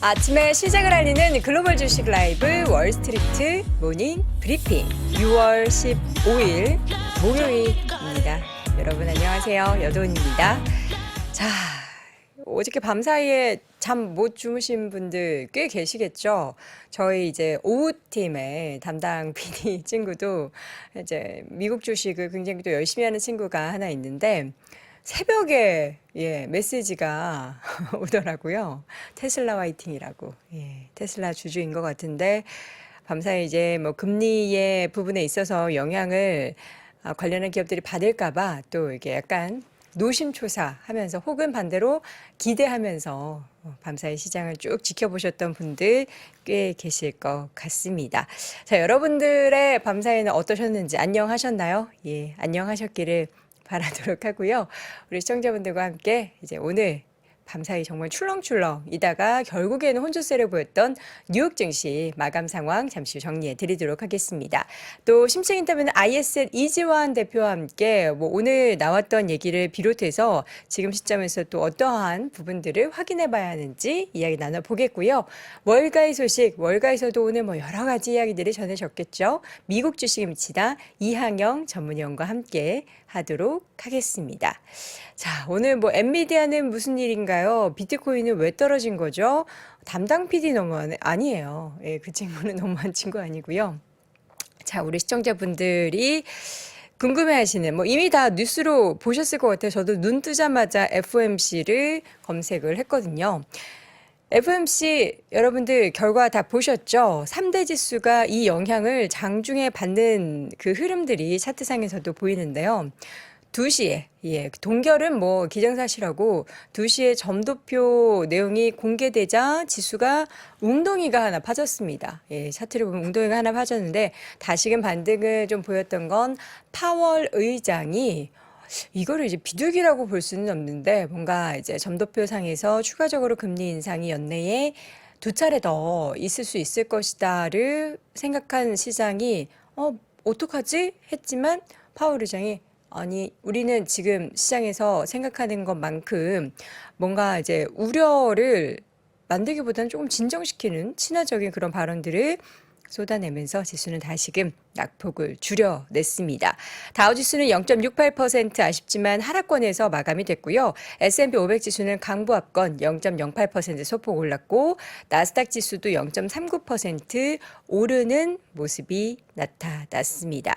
아침에 시작을 알리는 글로벌 주식 라이브 월스트리트 모닝 브리핑 6월 15일 목요일입니다. 여러분 안녕하세요. 여도은입니다. 자, 어저께 밤사이에 잠 못 주무신 분들 꽤 계시겠죠? 저희 이제 오후팀의 담당 PD 친구도 이제 미국 주식을 굉장히 또 열심히 하는 친구가 하나 있는데 새벽에 메시지가 오더라고요. 테슬라 화이팅이라고. 테슬라 주주인 것 같은데 밤사이 이제 뭐 금리의 부분에 있어서 영향을 관련한 기업들이 받을까봐 또 이게 약간 노심초사하면서 혹은 반대로 기대하면서 밤사이 시장을 쭉 지켜보셨던 분들 꽤 계실 것 같습니다. 자, 여러분들의 밤사이는 어떠셨는지 안녕하셨나요? 안녕하셨기를 바라도록 하고요. 우리 시청자분들과 함께 이제 오늘 밤사이 정말 출렁출렁이다가 결국에는 혼조세를 보였던 뉴욕 증시 마감 상황 잠시 후 정리해 드리도록 하겠습니다. 또 심층 인터뷰는 ISL 이지환 대표와 함께 오늘 나왔던 얘기를 비롯해서 지금 시점에서 또 어떠한 부분들을 확인해 봐야 하는지 이야기 나눠보겠고요. 월가의 소식, 월가에서도 오늘 여러 가지 이야기들을 전해졌겠죠. 미국 주식에 미치다 이항영 전문위원과 함께 하도록 하겠습니다. 자, 오늘 엔비디아는 무슨 일인가요? 비트코인은 왜 떨어진 거죠? 담당 PD 아니에요. 그 친구는 너무한 친구 아니고요. 자, 우리 시청자분들이 궁금해하시는 이미 다 뉴스로 보셨을 것 같아요. 저도 눈 뜨자마자 FOMC를 검색을 했거든요. FOMC 여러분들 결과 다 보셨죠? 3대 지수가 이 영향을 장중에 받는 그 흐름들이 차트상에서도 보이는데요. 2시에, 동결은 기정사실하고 2시에 점도표 내용이 공개되자 지수가 웅덩이가 하나 파졌습니다. 차트를 보면 웅덩이가 하나 파졌는데 다시금 반등을 좀 보였던 건 파월 의장이 이거를 이제 비둘기라고 볼 수는 없는데 뭔가 이제 점도표 상에서 추가적으로 금리 인상이 연내에 2차례 더 있을 수 있을 것이다를 생각한 시장이 어떡하지? 했지만 파월 의장이 아니, 우리는 지금 시장에서 생각하는 것만큼 뭔가 이제 우려를 만들기보다는 조금 진정시키는 친화적인 그런 발언들을 쏟아내면서 지수는 다시금 낙폭을 줄여냈습니다. 다우지수는 0.68% 아쉽지만 하락권에서 마감이 됐고요. S&P 500 지수는 강보합권 0.08% 소폭 올랐고 나스닥 지수도 0.39% 오르는 모습이 나타났습니다.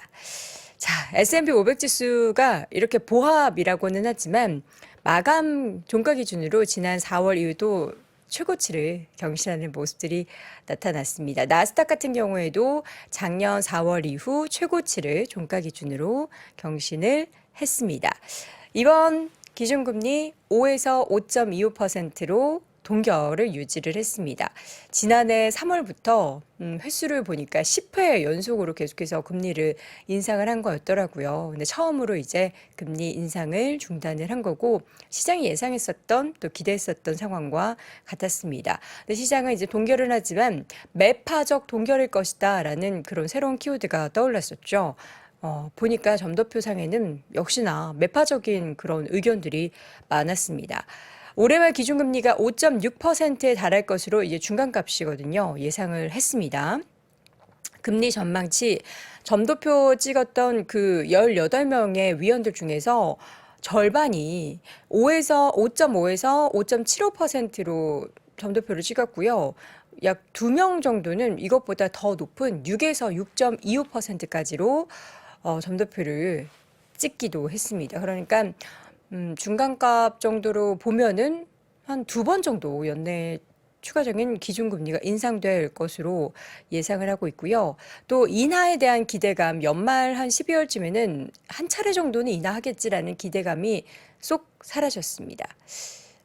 자, S&P 500 지수가 이렇게 보합이라고는 하지만 마감 종가 기준으로 지난 4월 이후도 최고치를 경신하는 모습들이 나타났습니다. 나스닥 같은 경우에도 작년 4월 이후 최고치를 종가 기준으로 경신을 했습니다. 이번 기준금리 5에서 5.25%로 동결을 유지를 했습니다. 지난해 3월부터 횟수를 보니까 10회 연속으로 계속해서 금리를 인상을 한 거였더라고요. 근데 처음으로 이제 금리 인상을 중단을 한 거고 시장이 예상했었던 또 기대했었던 상황과 같았습니다. 근데 시장은 이제 동결을 하지만 매파적 동결일 것이다라는 그런 새로운 키워드가 떠올랐었죠. 보니까 점도표상에는 역시나 매파적인 그런 의견들이 많았습니다. 올해 말 기준금리가 5.6%에 달할 것으로 이제 중간값이거든요. 예상을 했습니다. 금리 전망치 점도표 찍었던 그 18명의 위원들 중에서 절반이 5.5에서 5.75%로 점도표를 찍었고요. 약 2명 정도는 이것보다 더 높은 6에서 6.25%까지로 점도표를 찍기도 했습니다. 그러니까 중간값 정도로 보면은 한 2번 정도 연내 추가적인 기준금리가 인상될 것으로 예상을 하고 있고요. 또 인하에 대한 기대감, 연말 한 12월쯤에는 한 차례 정도는 인하하겠지라는 기대감이 쏙 사라졌습니다.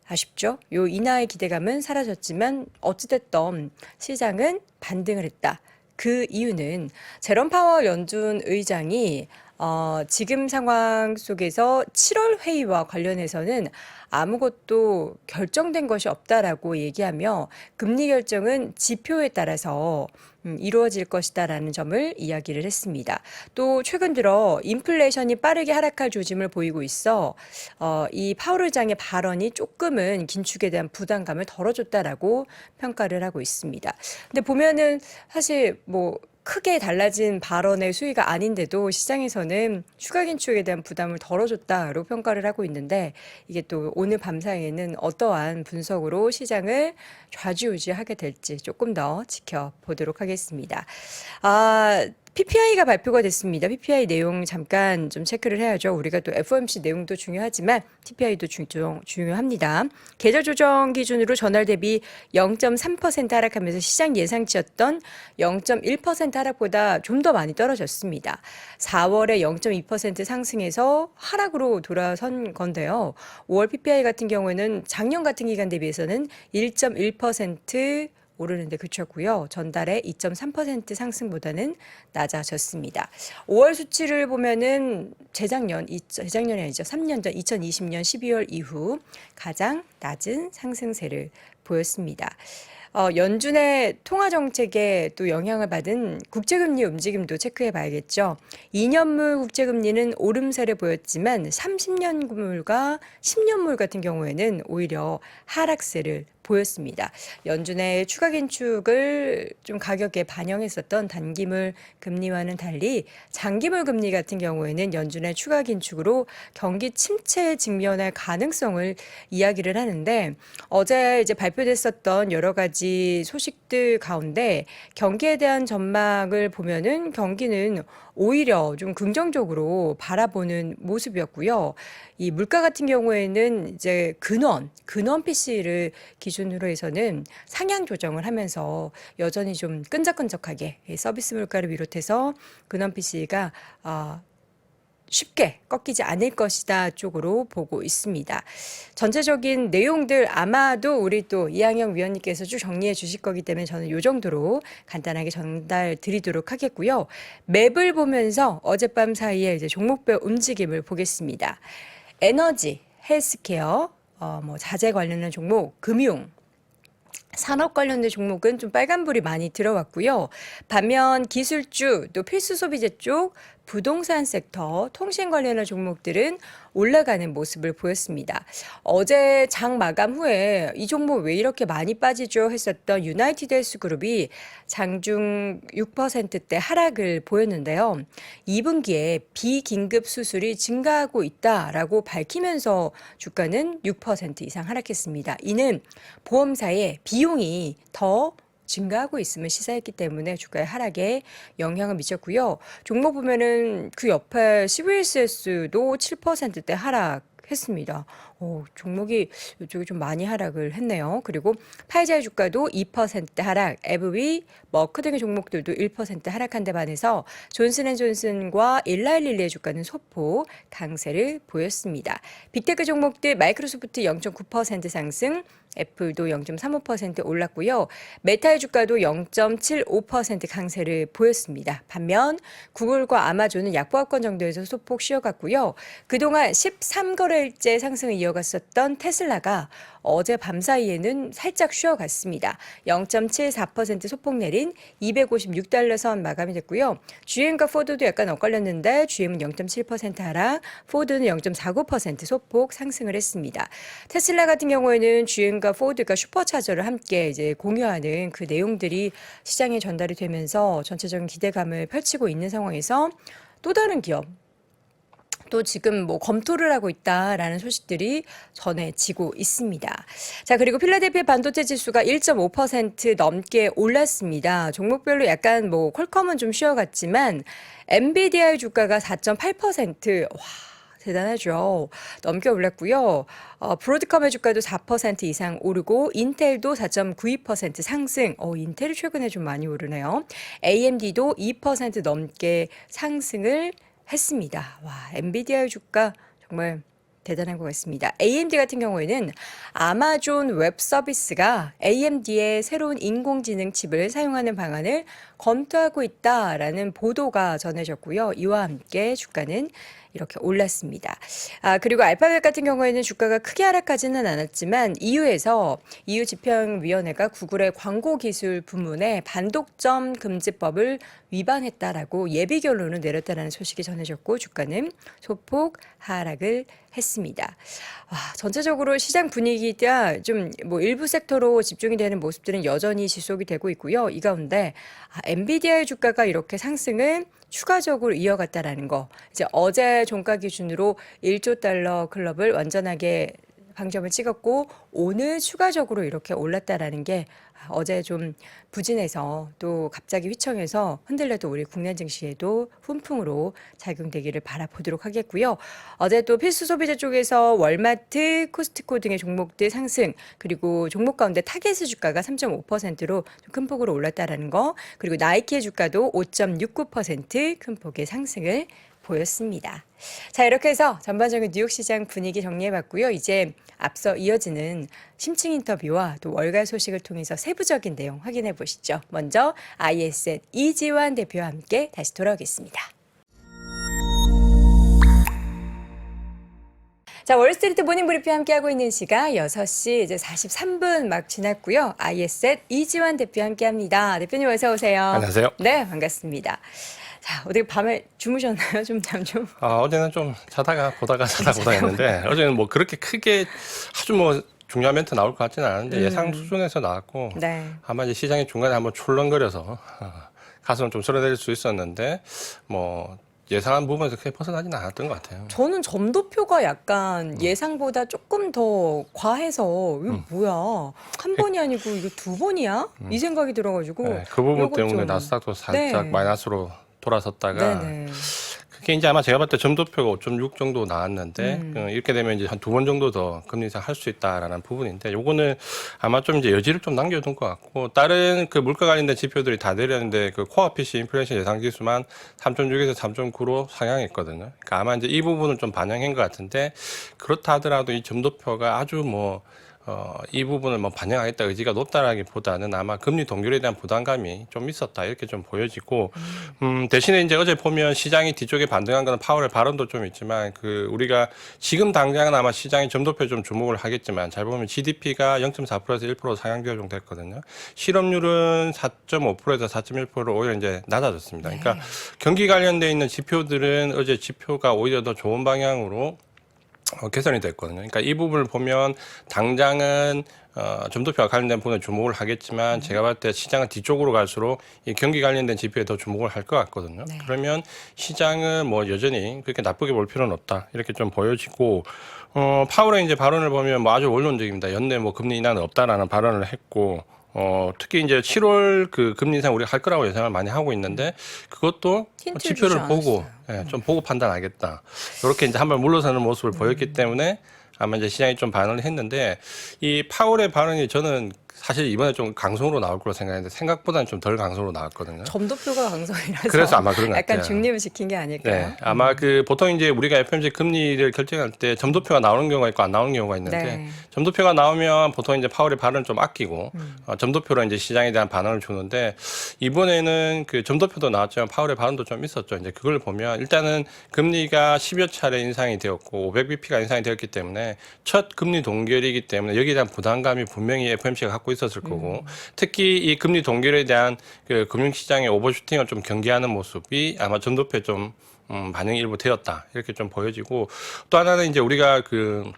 아쉽죠? 요 인하의 기대감은 사라졌지만 어찌됐든 시장은 반등을 했다. 그 이유는 제롬 파월 연준 의장이 지금 상황 속에서 7월 회의와 관련해서는 아무것도 결정된 것이 없다라고 얘기하며 금리 결정은 지표에 따라서 이루어질 것이다라는 점을 이야기를 했습니다. 또 최근 들어 인플레이션이 빠르게 하락할 조짐을 보이고 있어 이 파월 의장의 발언이 조금은 긴축에 대한 부담감을 덜어줬다라고 평가를 하고 있습니다. 근데 보면은 사실 뭐 크게 달라진 발언의 수위가 아닌데도 시장에서는 추가 긴축에 대한 부담을 덜어줬다로 평가를 하고 있는데 이게 또 오늘 밤 사이에는 어떠한 분석으로 시장을 좌지우지하게 될지 조금 더 지켜보도록 하겠습니다. PPI가 발표가 됐습니다. PPI 내용 잠깐 좀 체크를 해야죠. 우리가 또 FOMC 내용도 중요하지만 PPI도 중요합니다. 계절 조정 기준으로 전월 대비 0.3% 하락하면서 시장 예상치였던 0.1% 하락보다 좀 더 많이 떨어졌습니다. 4월에 0.2% 상승해서 하락으로 돌아선 건데요. 5월 PPI 같은 경우에는 작년 같은 기간 대비해서는 1.1% 오르는데 그쳤고요. 전달에 2.3% 상승보다는 낮아졌습니다. 5월 수치를 보면은 재작년이 아니죠. 3년 전 2020년 12월 이후 가장 낮은 상승세를 보였습니다. 연준의 통화 정책에 또 영향을 받은 국제금리 움직임도 체크해 봐야겠죠. 2년물 국제금리는 오름세를 보였지만 30년물과 10년물 같은 경우에는 오히려 하락세를 보였습니다. 연준의 추가 긴축을 좀 가격에 반영했었던 단기물 금리와는 달리 장기물 금리 같은 경우에는 연준의 추가 긴축으로 경기 침체에 직면할 가능성을 이야기를 하는데 어제 이제 발표됐었던 여러 가지 소식들 가운데 경기에 대한 전망을 보면은 경기는 오히려 좀 긍정적으로 바라보는 모습이었고요. 이 물가 같은 경우에는 이제 근원 PC를 기준으로 해서는 상향 조정을 하면서 여전히 좀 끈적끈적하게 서비스 물가를 비롯해서 근원 PC가 쉽게 꺾이지 않을 것이다 쪽으로 보고 있습니다. 전체적인 내용들 아마도 우리 또 이항영 위원님께서 쭉 정리해 주실 거기 때문에 저는 이 정도로 간단하게 전달 드리도록 하겠고요. 맵을 보면서 어젯밤 사이에 이제 종목별 움직임을 보겠습니다. 에너지, 헬스케어, 자재 관련된 종목, 금융, 산업 관련된 종목은 좀 빨간불이 많이 들어왔고요. 반면 기술주, 또 필수 소비재 쪽, 부동산 섹터, 통신 관련한 종목들은 올라가는 모습을 보였습니다. 어제 장 마감 후에 이 종목 왜 이렇게 많이 빠지죠 했었던 유나이티드 헬스그룹이 장중 6%대 하락을 보였는데요. 2분기에 비긴급 수술이 증가하고 있다라고 밝히면서 주가는 6% 이상 하락했습니다. 이는 보험사의 비용이 더 증가하고 있음을 시사했기 때문에 주가의 하락에 영향을 미쳤고요. 종목 보면은 그 옆에 CVSS도 7%대 하락했습니다. 종목이 이쪽이 좀 많이 하락을 했네요. 그리고 파이자의 주가도 2% 하락, 에브위, 머크 등의 종목들도 1% 하락한 데 반해서 존슨앤존슨과 일라일릴리의 주가는 소폭 강세를 보였습니다. 빅테크 종목들 마이크로소프트 0.9% 상승, 애플도 0.35% 올랐고요. 메타의 주가도 0.75% 강세를 보였습니다. 반면 구글과 아마존은 약보합권 정도에서 소폭 쉬어갔고요. 그동안 13거래일째 상승을 이어갔었던 테슬라가 어제 밤 사이에는 살짝 쉬어갔습니다. 0.74% 소폭 내린 256달러 선 마감이 됐고요. GM과 포드도 약간 엇갈렸는데 GM은 0.7% 하락, 포드는 0.49% 소폭 상승을 했습니다. 테슬라 같은 경우에는 GM과 포드가 슈퍼차저를 함께 이제 공유하는 그 내용들이 시장에 전달이 되면서 전체적인 기대감을 펼치고 있는 상황에서 또 다른 기업 또 지금 검토를 하고 있다라는 소식들이 전해지고 있습니다. 자, 그리고 필라델피아 반도체 지수가 1.5% 넘게 올랐습니다. 종목별로 약간 퀄컴은 좀 쉬어갔지만 엔비디아의 주가가 4.8%, 와, 대단하죠. 넘게 올랐고요. 브로드컴의 주가도 4% 이상 오르고 인텔도 4.92% 상승. 인텔이 최근에 좀 많이 오르네요. AMD도 2% 넘게 상승을 했습니다. 와, 엔비디아의 주가 정말 대단한 것 같습니다. AMD 같은 경우에는 아마존 웹 서비스가 AMD의 새로운 인공지능 칩을 사용하는 방안을 검토하고 있다라는 보도가 전해졌고요. 이와 함께 주가는 이렇게 올랐습니다. 그리고 알파벳 같은 경우에는 주가가 크게 하락하지는 않았지만 EU에서 EU 집행위원회가 구글의 광고 기술 부문에 반독점 금지법을 위반했다라고 예비 결론을 내렸다라는 소식이 전해졌고 주가는 소폭 하락을 했습니다. 전체적으로 시장 분위기가 좀 뭐 일부 섹터로 집중이 되는 모습들은 여전히 지속이 되고 있고요. 이 가운데 엔비디아의 주가가 이렇게 상승을 추가적으로 이어갔다라는 거. 이제 어제 종가 기준으로 1조 달러 클럽을 완전하게 방점을 찍었고 오늘 추가적으로 이렇게 올랐다라는 게 어제 좀 부진해서 또 갑자기 휘청해서 흔들려도 우리 국내 증시에도 훈풍으로 작용되기를 바라보도록 하겠고요. 어제 또 필수 소비자 쪽에서 월마트, 코스트코 등의 종목들 상승, 그리고 종목 가운데 타겟의 주가가 3.5%로 큰 폭으로 올랐다라는 거, 그리고 나이키의 주가도 5.69% 큰 폭의 상승을 보였습니다. 자, 이렇게 해서 전반적인 뉴욕 시장 분위기 정리해봤고요. 이제 앞서 이어지는 심층 인터뷰와 또 월가 소식을 통해서 세부적인 내용 확인해 보시죠. 먼저 ISN 이지환 대표와 함께 다시 돌아오겠습니다. 자, 월스트리트 모닝 브리핑 함께하고 있는 시각 6시 이제 43분 막 지났고요. ISN 이지환 대표와 함께합니다. 대표님 어서 오세요. 안녕하세요. 네, 반갑습니다. 자, 어떻게 밤에 주무셨나요? 잠 좀. 어제는 좀 자다가 보다가 했는데 어제는 뭐 그렇게 크게 아주 뭐 중요한 멘트 나올 것 같지는 않은데 예상 수준에서 나왔고 네. 아마 이제 시장이 중간에 한번 출렁거려서 가슴을 좀 쓸어내릴 수 있었는데 뭐 예상한 부분에서 크게 벗어나지는 않았던 것 같아요. 저는 점도표가 약간 예상보다 조금 더 과해서 이거 뭐야? 한 번이 아니고 이거 두 번이야? 이 생각이 들어가지고 네, 그 부분 요것 때문에 좀. 나스닥도 살짝 네. 마이너스로 돌아섰다가 네네. 그게 이제 아마 제가 봤을 때 점도표가 5.6 정도 나왔는데 이렇게 되면 이제 한 두 번 정도 더 금리 인상 할 수 있다라는 부분인데 요거는 아마 좀 이제 여지를 좀 남겨둔 것 같고 다른 그 물가 관련된 지표들이 다 내렸는데 그 코어 PC 인플레이션 예상 지수만 3.6에서 3.9로 상향했거든요. 그러니까 아마 이제 이 부분을 좀 반영한 것 같은데 그렇다 하더라도 이 점도표가 아주 뭐 이 부분을 뭐 반영하겠다 의지가 높다라기보다는 아마 금리 동결에 대한 부담감이 좀 있었다 이렇게 좀 보여지고 대신에 이제 어제 보면 시장이 뒤쪽에 반등한 거는 파월의 발언도 좀 있지만 그 우리가 지금 당장은 아마 시장이 점도표에 좀 주목을 하겠지만 잘 보면 GDP가 0.4%에서 1% 상향 조정됐거든요. 실업률은 4.5%에서 4.1%로 오히려 이제 낮아졌습니다. 그러니까 경기 관련돼 있는 지표들은 어제 지표가 오히려 더 좋은 방향으로 개선이 됐거든요. 그러니까 이 부분을 보면 당장은 점도표와 관련된 부분에 주목을 하겠지만 제가 봤을 때 시장은 뒤쪽으로 갈수록 이 경기 관련된 지표에 더 주목을 할 것 같거든요. 네. 그러면 시장은 뭐 여전히 그렇게 나쁘게 볼 필요는 없다 이렇게 좀 보여지고 파월의 이제 발언을 보면 뭐 아주 원론적입니다. 연내 뭐 금리 인하는 없다라는 발언을 했고 특히 이제 7월 그 금리 인상 우리가 할 거라고 예상을 많이 하고 있는데 그것도 지표를 보고 좀 보고 판단하겠다. 이렇게 이제 한번 물러서는 모습을 보였기 때문에 아마 이제 시장이 좀 반응을 했는데 이 파월의 발언이 저는 사실 이번에 좀 강성으로 나올 거로 생각했는데 생각보다는 좀 덜 강성으로 나왔거든요. 점도표가 강성이라서 그래서 아마 그런 것 약간 같아요. 중립을 지킨 게 아닐까요? 네, 아마 그 보통 이제 우리가 FOMC 금리를 결정할 때 점도표가 나오는 경우가 있고 안 나오는 경우가 있는데 네. 점도표가 나오면 보통 이제 파월의 발언을 좀 아끼고 점도표로 이제 시장에 대한 반응을 주는데 이번에는 그 점도표도 나왔지만 파월의 발언도 좀 있었죠. 이제 그걸 보면 일단은 금리가 10여 차례 인상이 되었고 500bp가 인상이 되었기 때문에 첫 금리 동결이기 때문에 여기에 대한 부담감이 분명히 FOMC가 갖고 있었을 거고 특히 이 금리 동결에 대한 그 금융시장의 오버슈팅을 좀 경계하는 모습이 아마 점도표에 좀 반영이 일부 되었다 이렇게 좀 보여지고 또 하나는 이제 우리가 그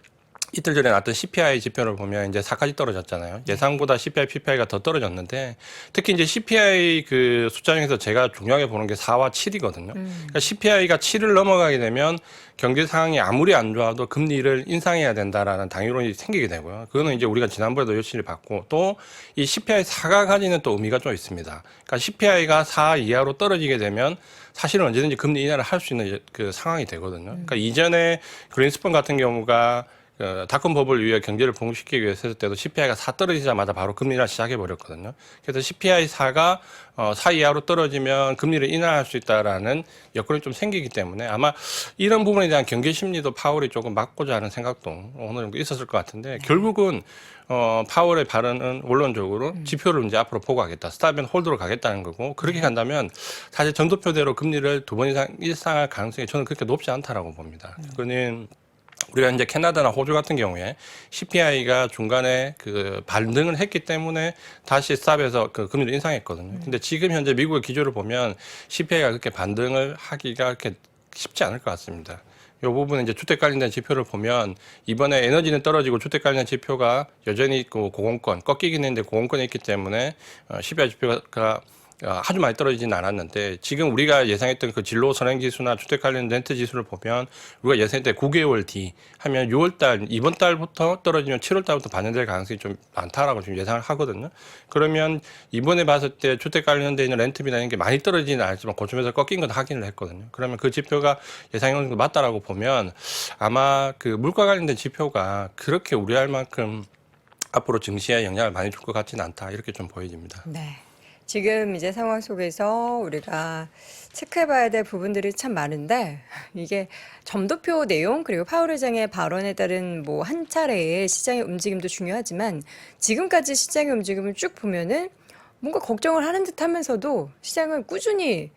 이틀 전에 나왔던 CPI 지표를 보면 이제 4까지 떨어졌잖아요. 예상보다 CPI, PPI가 더 떨어졌는데 특히 이제 CPI 그 숫자 중에서 제가 중요하게 보는 게 4와 7이거든요. 그러니까 CPI가 7을 넘어가게 되면 경제 상황이 아무리 안 좋아도 금리를 인상해야 된다라는 당위론이 생기게 되고요. 그거는 이제 우리가 지난번에도 열심히 봤고 또 이 CPI 4가 가지는 또 의미가 좀 있습니다. 그러니까 CPI가 4 이하로 떨어지게 되면 사실은 언제든지 금리 인하를 할 수 있는 그 상황이 되거든요. 그러니까 이전에 그린스펀 같은 경우가 닷컴 버블 이후에 경제를 봉시키기 위해서 했을 때도 CPI가 4 떨어지자마자 바로 금리를 시작해 버렸거든요. 그래서 CPI 4가 4 이하로 떨어지면 금리를 인하할 수 있다라는 여건이 좀 생기기 때문에 아마 이런 부분에 대한 경계 심리도 파월이 조금 막고자 하는 생각도 어느 정도 있었을 것 같은데 결국은 파월의 발언은 원론적으로 지표를 이제 앞으로 보고 가겠다. 스탑 앤 홀드로 가겠다는 거고 그렇게 간다면 사실 전도표대로 금리를 2번 이상 일상할 가능성이 저는 그렇게 높지 않다라고 봅니다. 그거는 우리가 이제 캐나다나 호주 같은 경우에 CPI가 중간에 그 반등을 했기 때문에 다시 스탑에서 그 금리를 인상했거든요. 근데 지금 현재 미국의 기조를 보면 CPI가 그렇게 반등을 하기가 그렇게 쉽지 않을 것 같습니다. 이 부분은 이제 주택 관련된 지표를 보면 이번에 에너지는 떨어지고 주택 관련 지표가 여전히 있고 공공권 꺾이긴 했는데 공공권에 있기 때문에 CPI 지표가 아주 많이 떨어지진 않았는데 지금 우리가 예상했던 그 진로 선행 지수나 주택 관련 렌트 지수를 보면 우리가 예상했던 9개월 뒤 하면 6월달 이번 달부터 떨어지면 7월달부터 반영될 가능성이 좀 많다라고 지금 예상을 하거든요. 그러면 이번에 봤을 때 주택 관련돼 있는 렌트비나 이런 게 많이 떨어지지는 않았지만 고점에서 꺾인 건 확인을 했거든요. 그러면 그 지표가 예상한 정도 맞다라고 보면 아마 그 물가 관련된 지표가 그렇게 우려할 만큼 앞으로 증시에 영향을 많이 줄 것 같지는 않다 이렇게 좀 보여집니다. 네. 지금 이제 상황 속에서 우리가 체크해봐야 될 부분들이 참 많은데 이게 점도표 내용 그리고 파월 의장의 발언에 따른 뭐 한 차례의 시장의 움직임도 중요하지만 지금까지 시장의 움직임을 쭉 보면은 뭔가 걱정을 하는 듯 하면서도 시장은 꾸준히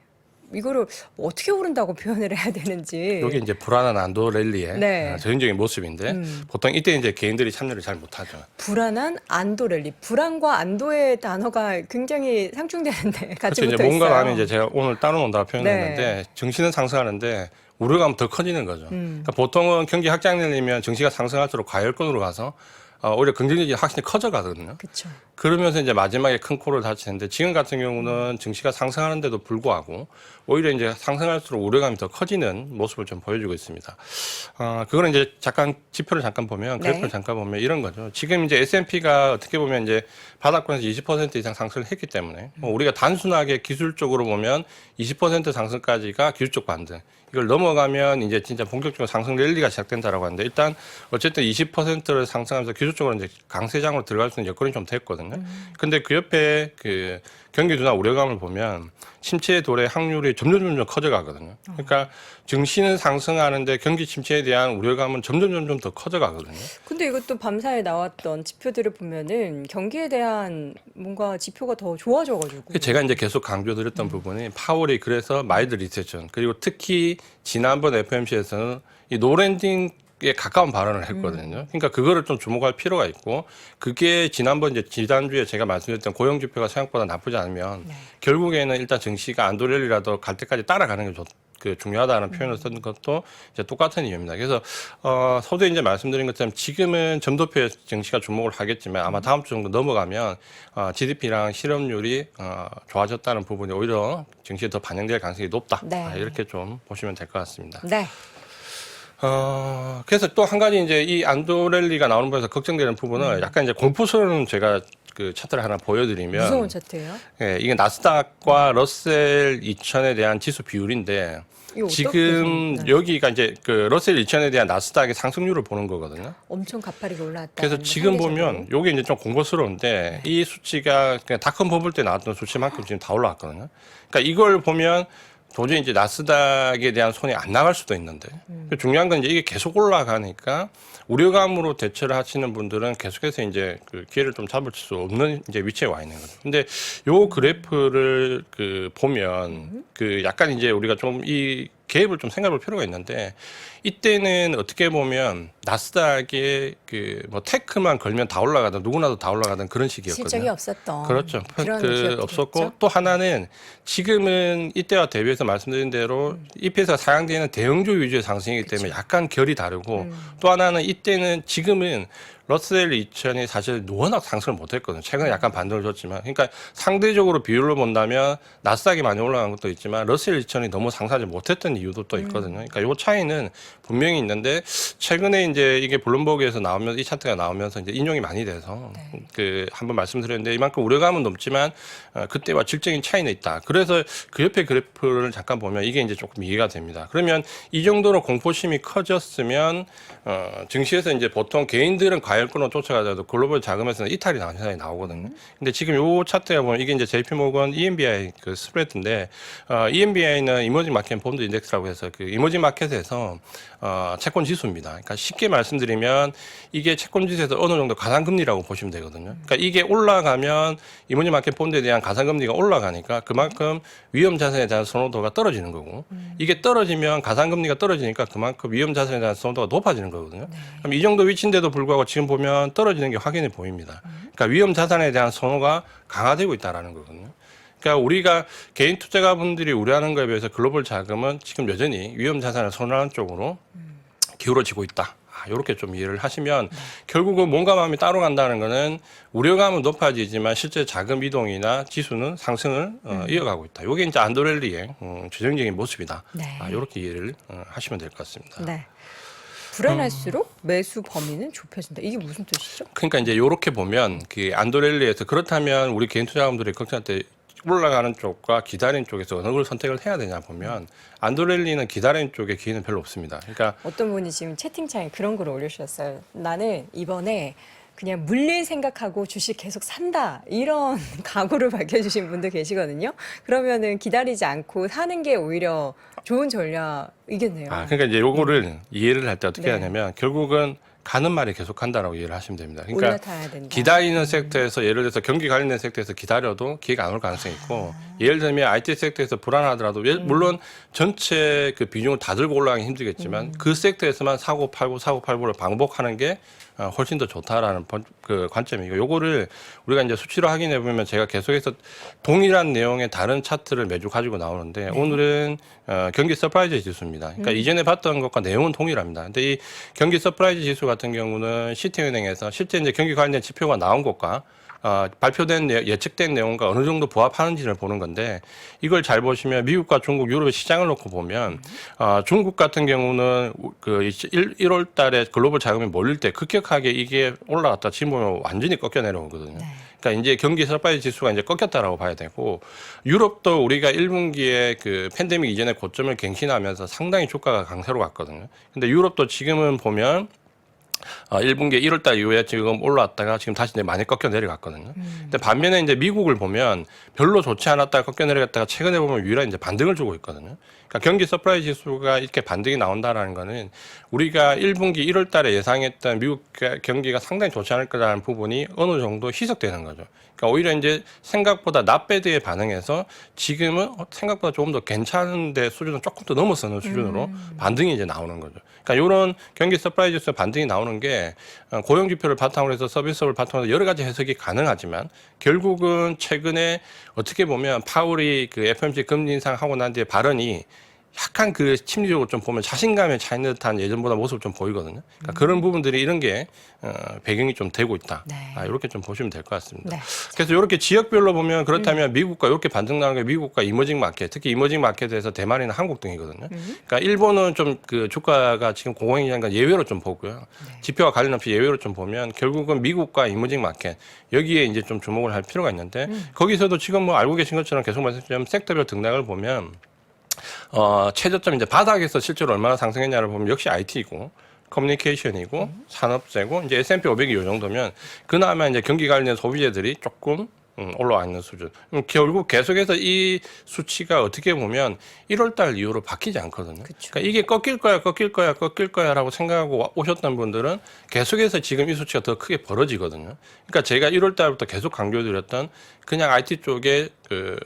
이거를 어떻게 오른다고 표현을 해야 되는지. 여기 이제 불안한 안도 랠리의 네. 전형적인 모습인데 보통 이때 이제 개인들이 참여를 잘 못하죠. 불안한 안도 랠리. 불안과 안도의 단어가 굉장히 상충되는데 같이 그렇죠. 이제 붙어 뭔가 있어요. 하면 이제 제가 오늘 따로 논다고 표현했는데 네. 증시는 상승하는데 우려감은 더 커지는 거죠. 그러니까 보통은 경기 확장률이면 증시가 상승할수록 과열권으로 가서 오히려 긍정적이 확실히 커져가거든요. 그렇죠. 그러면서 이제 마지막에 큰 코를 다치는데 지금 같은 경우는 증시가 상승하는데도 불구하고 오히려 이제 상승할수록 우려감이 더 커지는 모습을 좀 보여주고 있습니다. 그거는 이제 잠깐 지표를 잠깐 보면 그래프를 네. 잠깐 보면 이런 거죠. 지금 이제 S&P가 어떻게 보면 이제 바닥권에서 20% 이상 상승을 했기 때문에 뭐 우리가 단순하게 기술적으로 보면 20% 상승까지가 기술적 반등. 이걸 넘어가면 이제 진짜 본격적으로 상승 랠리가 시작된다라고 하는데 일단 어쨌든 20%를 상승하면서 기술적으로 이제 강세장으로 들어갈 수 있는 여건이 좀 됐거든요. 근데 그 옆에 그 경기 둔화 우려감을 보면 침체 도래 확률이 점점 커져가거든요. 그러니까 증시는 상승하는데 경기 침체에 대한 우려감은 점점 더 커져가거든요. 근데 이것도 밤사이에 나왔던 지표들을 보면은 경기에 대한 뭔가 지표가 더 좋아져가지고. 제가 이제 계속 강조드렸던 부분이 파월이 그래서 마일드 리세션 그리고 특히 지난번 FOMC에서는 이 노랜딩에 가까운 발언을 했거든요. 그러니까 그거를 좀 주목할 필요가 있고 그게 지난번 이제 지난주에 제가 말씀드렸던 고용 지표가 생각보다 나쁘지 않으면 네. 결국에는 일단 증시가 안도랠리라도 갈 때까지 따라가는 게 중요하다는 표현을 쓴 것도 이제 똑같은 이유입니다. 그래서 서두에 이제 말씀드린 것처럼 지금은 점도표에 증시가 주목을 하겠지만 아마 다음 주 정도 넘어가면 GDP랑 실업률이 좋아졌다는 부분이 오히려 증시에 더 반영될 가능성이 높다. 네. 이렇게 좀 보시면 될 것 같습니다. 네. 그래서 또 한 가지 이제 이 안도랠리가 나오는 부분에서 걱정되는 부분은 약간 이제 공포스러운 제가 그 차트를 하나 보여드리면 무서운 차트예요. 예, 이게 나스닥과 러셀 2000에 대한 지수 비율인데 이거 지금 어떻게 여기가 이제 그 러셀 2000에 대한 나스닥의 상승률을 보는 거거든요. 엄청 가파르게 올라왔다. 그래서 지금 보면 요게 이제 좀 공포스러운데 이 수치가 그냥 닷컴 버블 때 나왔던 수치만큼 지금 다 올라왔거든요. 그러니까 이걸 보면 도저히 이제 나스닥에 대한 손이 안 나갈 수도 있는데 중요한 건 이제 이게 계속 올라가니까 우려감으로 대처를 하시는 분들은 계속해서 이제 그 기회를 좀 잡을 수 없는 이제 위치에 와 있는 거죠. 근데 요 그래프를 그 보면 그 약간 이제 우리가 좀 이 갭을 좀 생각해 볼 필요가 있는데 이때는 어떻게 보면 나스닥에 그 뭐 테크만 걸면 다 올라가던 누구나도 다 올라가던 그런 시기였거든요. 실적이 없었던. 그렇죠. 그런 그 기업들이 없었고 있죠. 또 하나는 지금은 이때와 대비해서 말씀드린 대로 EPS가 상향되는 대형주 위주의 상승이기 때문에 약간 결이 다르고 또 하나는 이때는 지금은 러셀 2000이 사실 워낙 상승을 못했거든요. 최근에 약간 반등을 줬지만, 그러니까 상대적으로 비율로 본다면 나스닥이 많이 올라간 것도 있지만 러셀 2000이 너무 상승하지 못했던 이유도 또 있거든요. 그러니까 이 차이는 분명히 있는데 최근에 이제 이게 블룸버그에서 나오면서 이 차트가 나오면서 이제 인용이 많이 돼서 네. 그 한번 말씀드렸는데 이만큼 우려감은 높지만 그때와 질적인 차이는 있다. 그래서 그 옆에 그래프를 잠깐 보면 이게 이제 조금 이해가 됩니다. 그러면 이 정도로 공포심이 커졌으면 증시에서 이제 보통 개인들은 과열권으로 쫓아가더라도 글로벌 자금에서는 이탈이 나오는 현상이 나오거든요. 근데 지금 요 차트에 보면 이게 이제 JP모건 EMBI 그 스프레드인데 EMBI는 이머징 마켓 본드 인덱스라고 해서 그 이머징 마켓에서 채권 지수입니다. 그러니까 쉽게 말씀드리면 이게 채권 지수에서 어느 정도 가상금리라고 보시면 되거든요. 그러니까 이게 올라가면 이머징 마켓 본드에 대한 가상금리가 올라가니까 그만큼 위험 자산에 대한 선호도가 떨어지는 거고 이게 떨어지면 가상금리가 떨어지니까 그만큼 위험 자산에 대한 선호도가 높아지는 거거든요. 그럼 이 정도 위치인데도 불구하고 지금 보면 떨어지는 게 확연히 보입니다. 그러니까 위험 자산에 대한 선호가 강화되고 있다라는 거거든요. 그러니까 우리가 개인 투자가분들이 우려하는 것에 비해서 글로벌 자금은 지금 여전히 위험 자산을 선호하는 쪽으로 기울어지고 있다. 이렇게 좀 이해를 하시면 결국은 몸과 마음이 따로 간다는 거는 우려감은 높아지지만 실제 자금 이동이나 지수는 상승을 이어가고 있다. 이게 이제 안도렐리의 전형적인 모습이다. 네. 이렇게 이해를 하시면 될 것 같습니다. 네. 불안할수록 매수 범위는 좁혀진다. 이게 무슨 뜻이죠? 그러니까 이제 이렇게 보면 그 안도렐리에서 그렇다면 우리 개인 투자자분들이 걱정할 때 올라가는 쪽과 기다리는 쪽에서 어느 걸 선택을 해야 되냐 보면 안도렐리는 기다리는 쪽에 기회는 별로 없습니다. 그러니까 어떤 분이 지금 채팅창에 그런 걸 올려주셨어요. 나는 이번에 그냥 물릴 생각하고 주식 계속 산다. 이런 각오를 밝혀주신 분도 계시거든요. 그러면은 기다리지 않고 사는 게 오히려 좋은 전략이겠네요. 그러니까 이제 요거를 이해를 할 때 어떻게 네. 하냐면 결국은 가는 말이 계속 간다라고 이해를 하시면 됩니다. 그러니까 올라타야 된다. 기다리는 섹터에서 예를 들어서 경기 관련된 섹터에서 기다려도 기회가 안 올 가능성이 있고 예를 들면 IT 섹터에서 불안하더라도 물론 전체 그 비중을 다 들고 올라가기 힘들겠지만 그 섹터에서만 사고 팔고를 반복하는 게 훨씬 더 좋다라는 그 관점이고 요거를 우리가 이제 수치로 확인해 보면 제가 계속해서 동일한 내용의 다른 차트를 매주 가지고 나오는데 오늘은 경기 서프라이즈 지수입니다. 그러니까 이전에 봤던 것과 내용은 동일합니다. 근데 이 경기 서프라이즈 지수 같은 경우는 시티은행에서 실제 이제 경기 관련 지표가 나온 것과 발표된 예측된 내용과 어느 정도 부합하는지를 보는 건데 이걸 잘 보시면 미국과 중국, 유럽의 시장을 놓고 보면 중국 같은 경우는 그 1월 달에 글로벌 자금이 몰릴 때 급격하게 이게 올라갔다 지금 보면 완전히 꺾여 내려오거든요. 네. 그러니까 이제 경기 서프라이즈 지수가 이제 꺾였다라고 봐야 되고 유럽도 우리가 1분기에 그 팬데믹 이전의 고점을 갱신하면서 상당히 주가가 강세로 갔거든요. 근데 유럽도 지금은 보면 1분기 1월달 이후에 지금 올라왔다가 지금 다시 이제 많이 꺾여 내려갔거든요. 근데 반면에 이제 미국을 보면 별로 좋지 않았다가 꺾여 내려갔다가 최근에 보면 유일한 이제 반등을 주고 있거든요. 그러니까 경기 서프라이즈 지수가 이렇게 반등이 나온다라는 거는 우리가 1분기 1월달에 예상했던 미국 경기가 상당히 좋지 않을 거라는 부분이 어느 정도 희석되는 거죠. 그러니까 오히려 이제 생각보다 낫배드에 반응해서 지금은 생각보다 조금 더 괜찮은데 수준은 조금 더 넘어서는 수준으로 반등이 이제 나오는 거죠. 그러니까 이런 경기 서프라이즈 지수 반등이 나오는 게 고용 지표를 바탕으로 해서 서비스업을 바탕으로 해서 여러 가지 해석이 가능하지만 결국은 최근에 어떻게 보면 파월이 그 FOMC 금리 인상하고 난 뒤에 발언이 약간 그 심리적으로 좀 보면 자신감에 차 있는 듯한 예전보다 모습을 좀 보이거든요. 그러니까 그런 부분들이 이런 게 배경이 좀 되고 있다. 네. 이렇게 좀 보시면 될 것 같습니다. 네. 그래서 이렇게 지역별로 보면 그렇다면 미국과 이렇게 반등 나는 게 미국과 이머징 마켓, 특히 이머징 마켓에서 대만이나 한국 등이거든요. 그러니까 일본은 좀 그 주가가 지금 공황이니까 예외로 좀 보고요. 지표와 관련 없이 예외로 좀 보면 결국은 미국과 이머징 마켓 여기에 이제 좀 주목을 할 필요가 있는데 거기서도 지금 뭐 알고 계신 것처럼 계속 말씀드리면 섹터별 등락을 보면 최저점 이제 바닥에서 실제로 얼마나 상승했냐를 보면 역시 IT이고 커뮤니케이션이고 산업재고 이제 S&P 500이 이 정도면 그나마 이제 경기 관련 소비재들이 조금 올라와 있는 수준. 결국 계속해서 이 수치가 어떻게 보면 1월달 이후로 바뀌지 않거든요. 그쵸. 그러니까 이게 꺾일 거야라고 생각하고 오셨던 분들은 계속해서 지금 이 수치가 더 크게 벌어지거든요. 그러니까 제가 1월달부터 계속 강조드렸던 그냥 IT 쪽에 그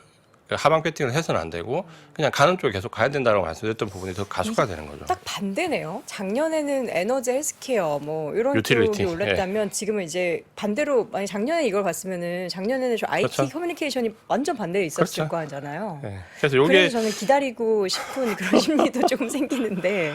하방 배팅을 해서는 안 되고 그냥 가는 쪽에 계속 가야 된다고 말씀드렸던 부분이 더 가속화되는 거죠. 딱 반대네요. 작년에는 에너지, 헬스케어 뭐 이런 유틸리티. 쪽이 올랐다면 지금은 이제 반대로 만약 작년에 이걸 봤으면은 작년에는 저 IT 그렇죠. 커뮤니케이션이 완전 반대에 있었을 그렇죠. 거잖아요. 네. 그래서 요게 그래서 저는 기다리고 싶은 그런 심리도 조금 생기는데,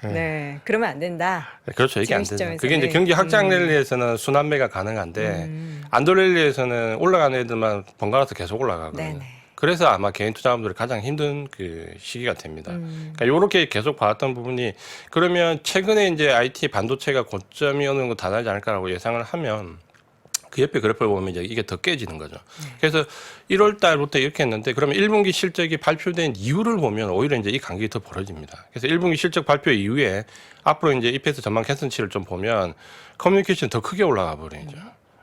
네, 그러면 안 된다. 그렇죠. 이게 안 지금 되죠. 시점에서는. 그게 이제 경기 확장 랠리에서는 순환매가 가능한데 안도 랠리에서는 올라가는 애들만 번갈아서 계속 올라가거든요. 네네. 그래서 아마 개인 투자자분들이 가장 힘든 그 시기가 됩니다. 그러니까 요렇게 계속 봐왔던 부분이 그러면 최근에 이제 IT 반도체가 고점이 어느 정도 달하지 않을까라고 예상을 하면 그 옆에 그래프를 보면 이제 이게 더 깨지는 거죠. 그래서 1월 달부터 이렇게 했는데 그러면 1분기 실적이 발표된 이유를 보면 오히려 이제 이 간격이 더 벌어집니다. 그래서 1분기 실적 발표 이후에 앞으로 이제 EPS 전망 개선치를 좀 보면 커뮤니케이션 더 크게 올라가 버리죠.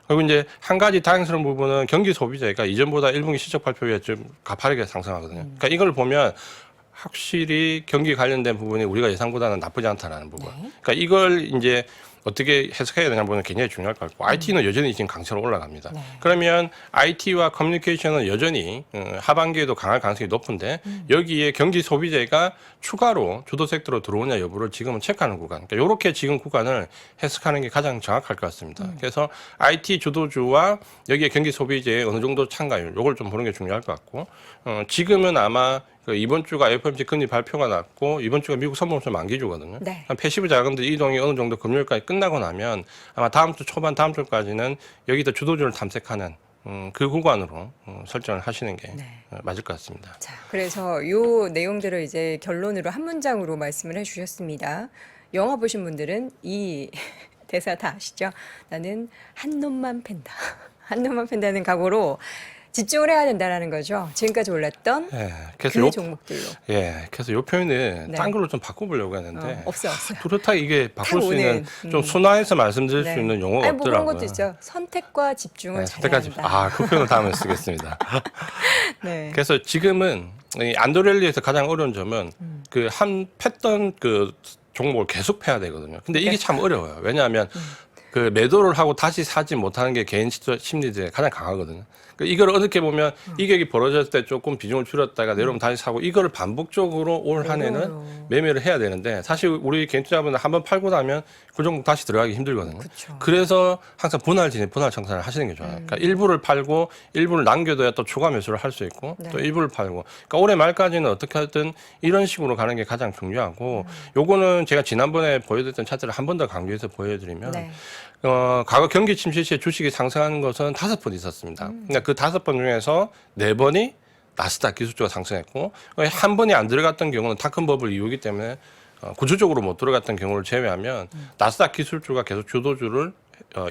그리고 이제 한 가지 다행스러운 부분은 경기 소비자가 이전보다 1분기 실적 발표에 좀 가파르게 상승하거든요. 그러니까 이걸 보면 확실히 경기 관련된 부분이 우리가 예상보다는 나쁘지 않다라는 부분. 그러니까 이걸 이제 어떻게 해석해야 되냐 보면 굉장히 중요할 것 같고 IT는 여전히 지금 강세로 올라갑니다. 그러면 IT와 커뮤니케이션은 여전히 하반기에도 강할 가능성이 높은데 여기에 경기 소비재가 추가로 주도 섹터로 들어오냐 여부를 지금은 체크하는 구간. 그러니까 이렇게 지금 구간을 해석하는 게 가장 정확할 것 같습니다. 그래서 IT 주도주와 여기에 경기 소비재의 어느 정도 참가율, 이걸 좀 보는 게 중요할 것 같고 지금은 아마 그 이번 주가 FOMC 금리 발표가 났고 이번 주가 미국 선물세 만기주거든요. 네. 패시브 자금들 이동이 어느 정도 금요일까지 끝나고 나면 아마 다음 주 초반 다음 주까지는 여기서 주도주를 탐색하는 그 구간으로 설정을 하시는 게 맞을 것 같습니다. 자, 그래서 요 내용들을 이제 결론으로 한 문장으로 말씀을 해주셨습니다. 영화 보신 분들은 이 대사 다 아시죠? 나는 한 놈만 팬다. 한 놈만 팬다는 각오로 집중을 해야 된다라는 거죠. 지금까지 올랐던 그 종목들로. 그래서 요 표현을 네. 딴 걸로 좀 바꿔보려고 했는데 없어요. 뚜렷하게 이게 바꿀 수 오는, 있는 좀 순화해서 말씀드릴 수 있는 용어가 아니, 뭐 그런 없더라고요. 것도 있죠. 선택과 집중을 잘해야 선택까지 한다. 그 표현을 다음에 쓰겠습니다. 네. 그래서 지금은 이 안도랠리에서 가장 어려운 점은 그 한 팼던 그 종목을 계속 패야 되거든요. 근데 이게 참 어려워요. 왜냐하면 그 매도를 하고 다시 사지 못하는 게 개인 심리들이 가장 강하거든요. 이걸 어떻게 보면 이격이 벌어졌을 때 조금 비중을 줄였다가 내려오면 다시 사고 이거를 반복적으로 올 한 해는 매매를 해야 되는데 사실 우리 개인 투자분들 한번 팔고 나면 그 종목 다시 들어가기 힘들거든요. 그쵸. 그래서 항상 분할 청산을 하시는 게 좋아요. 그러니까 일부를 팔고 일부를 남겨둬야 또 추가 매수를 할 수 있고 또 일부를 팔고. 그러니까 올해 말까지는 어떻게 하든 이런 식으로 가는 게 가장 중요하고 요거는 제가 지난번에 보여드렸던 차트를 한 번 더 강조해서 보여드리면 과거 경기 침체 시에 주식이 상승하는 것은 5번 있었습니다. 그러니까 그 5번 중에서 4번이 나스닥 기술주가 상승했고 한 번이 안 들어갔던 경우는 타큰 버블 이후이기 때문에 구조적으로 못 들어갔던 경우를 제외하면 나스닥 기술주가 계속 주도주를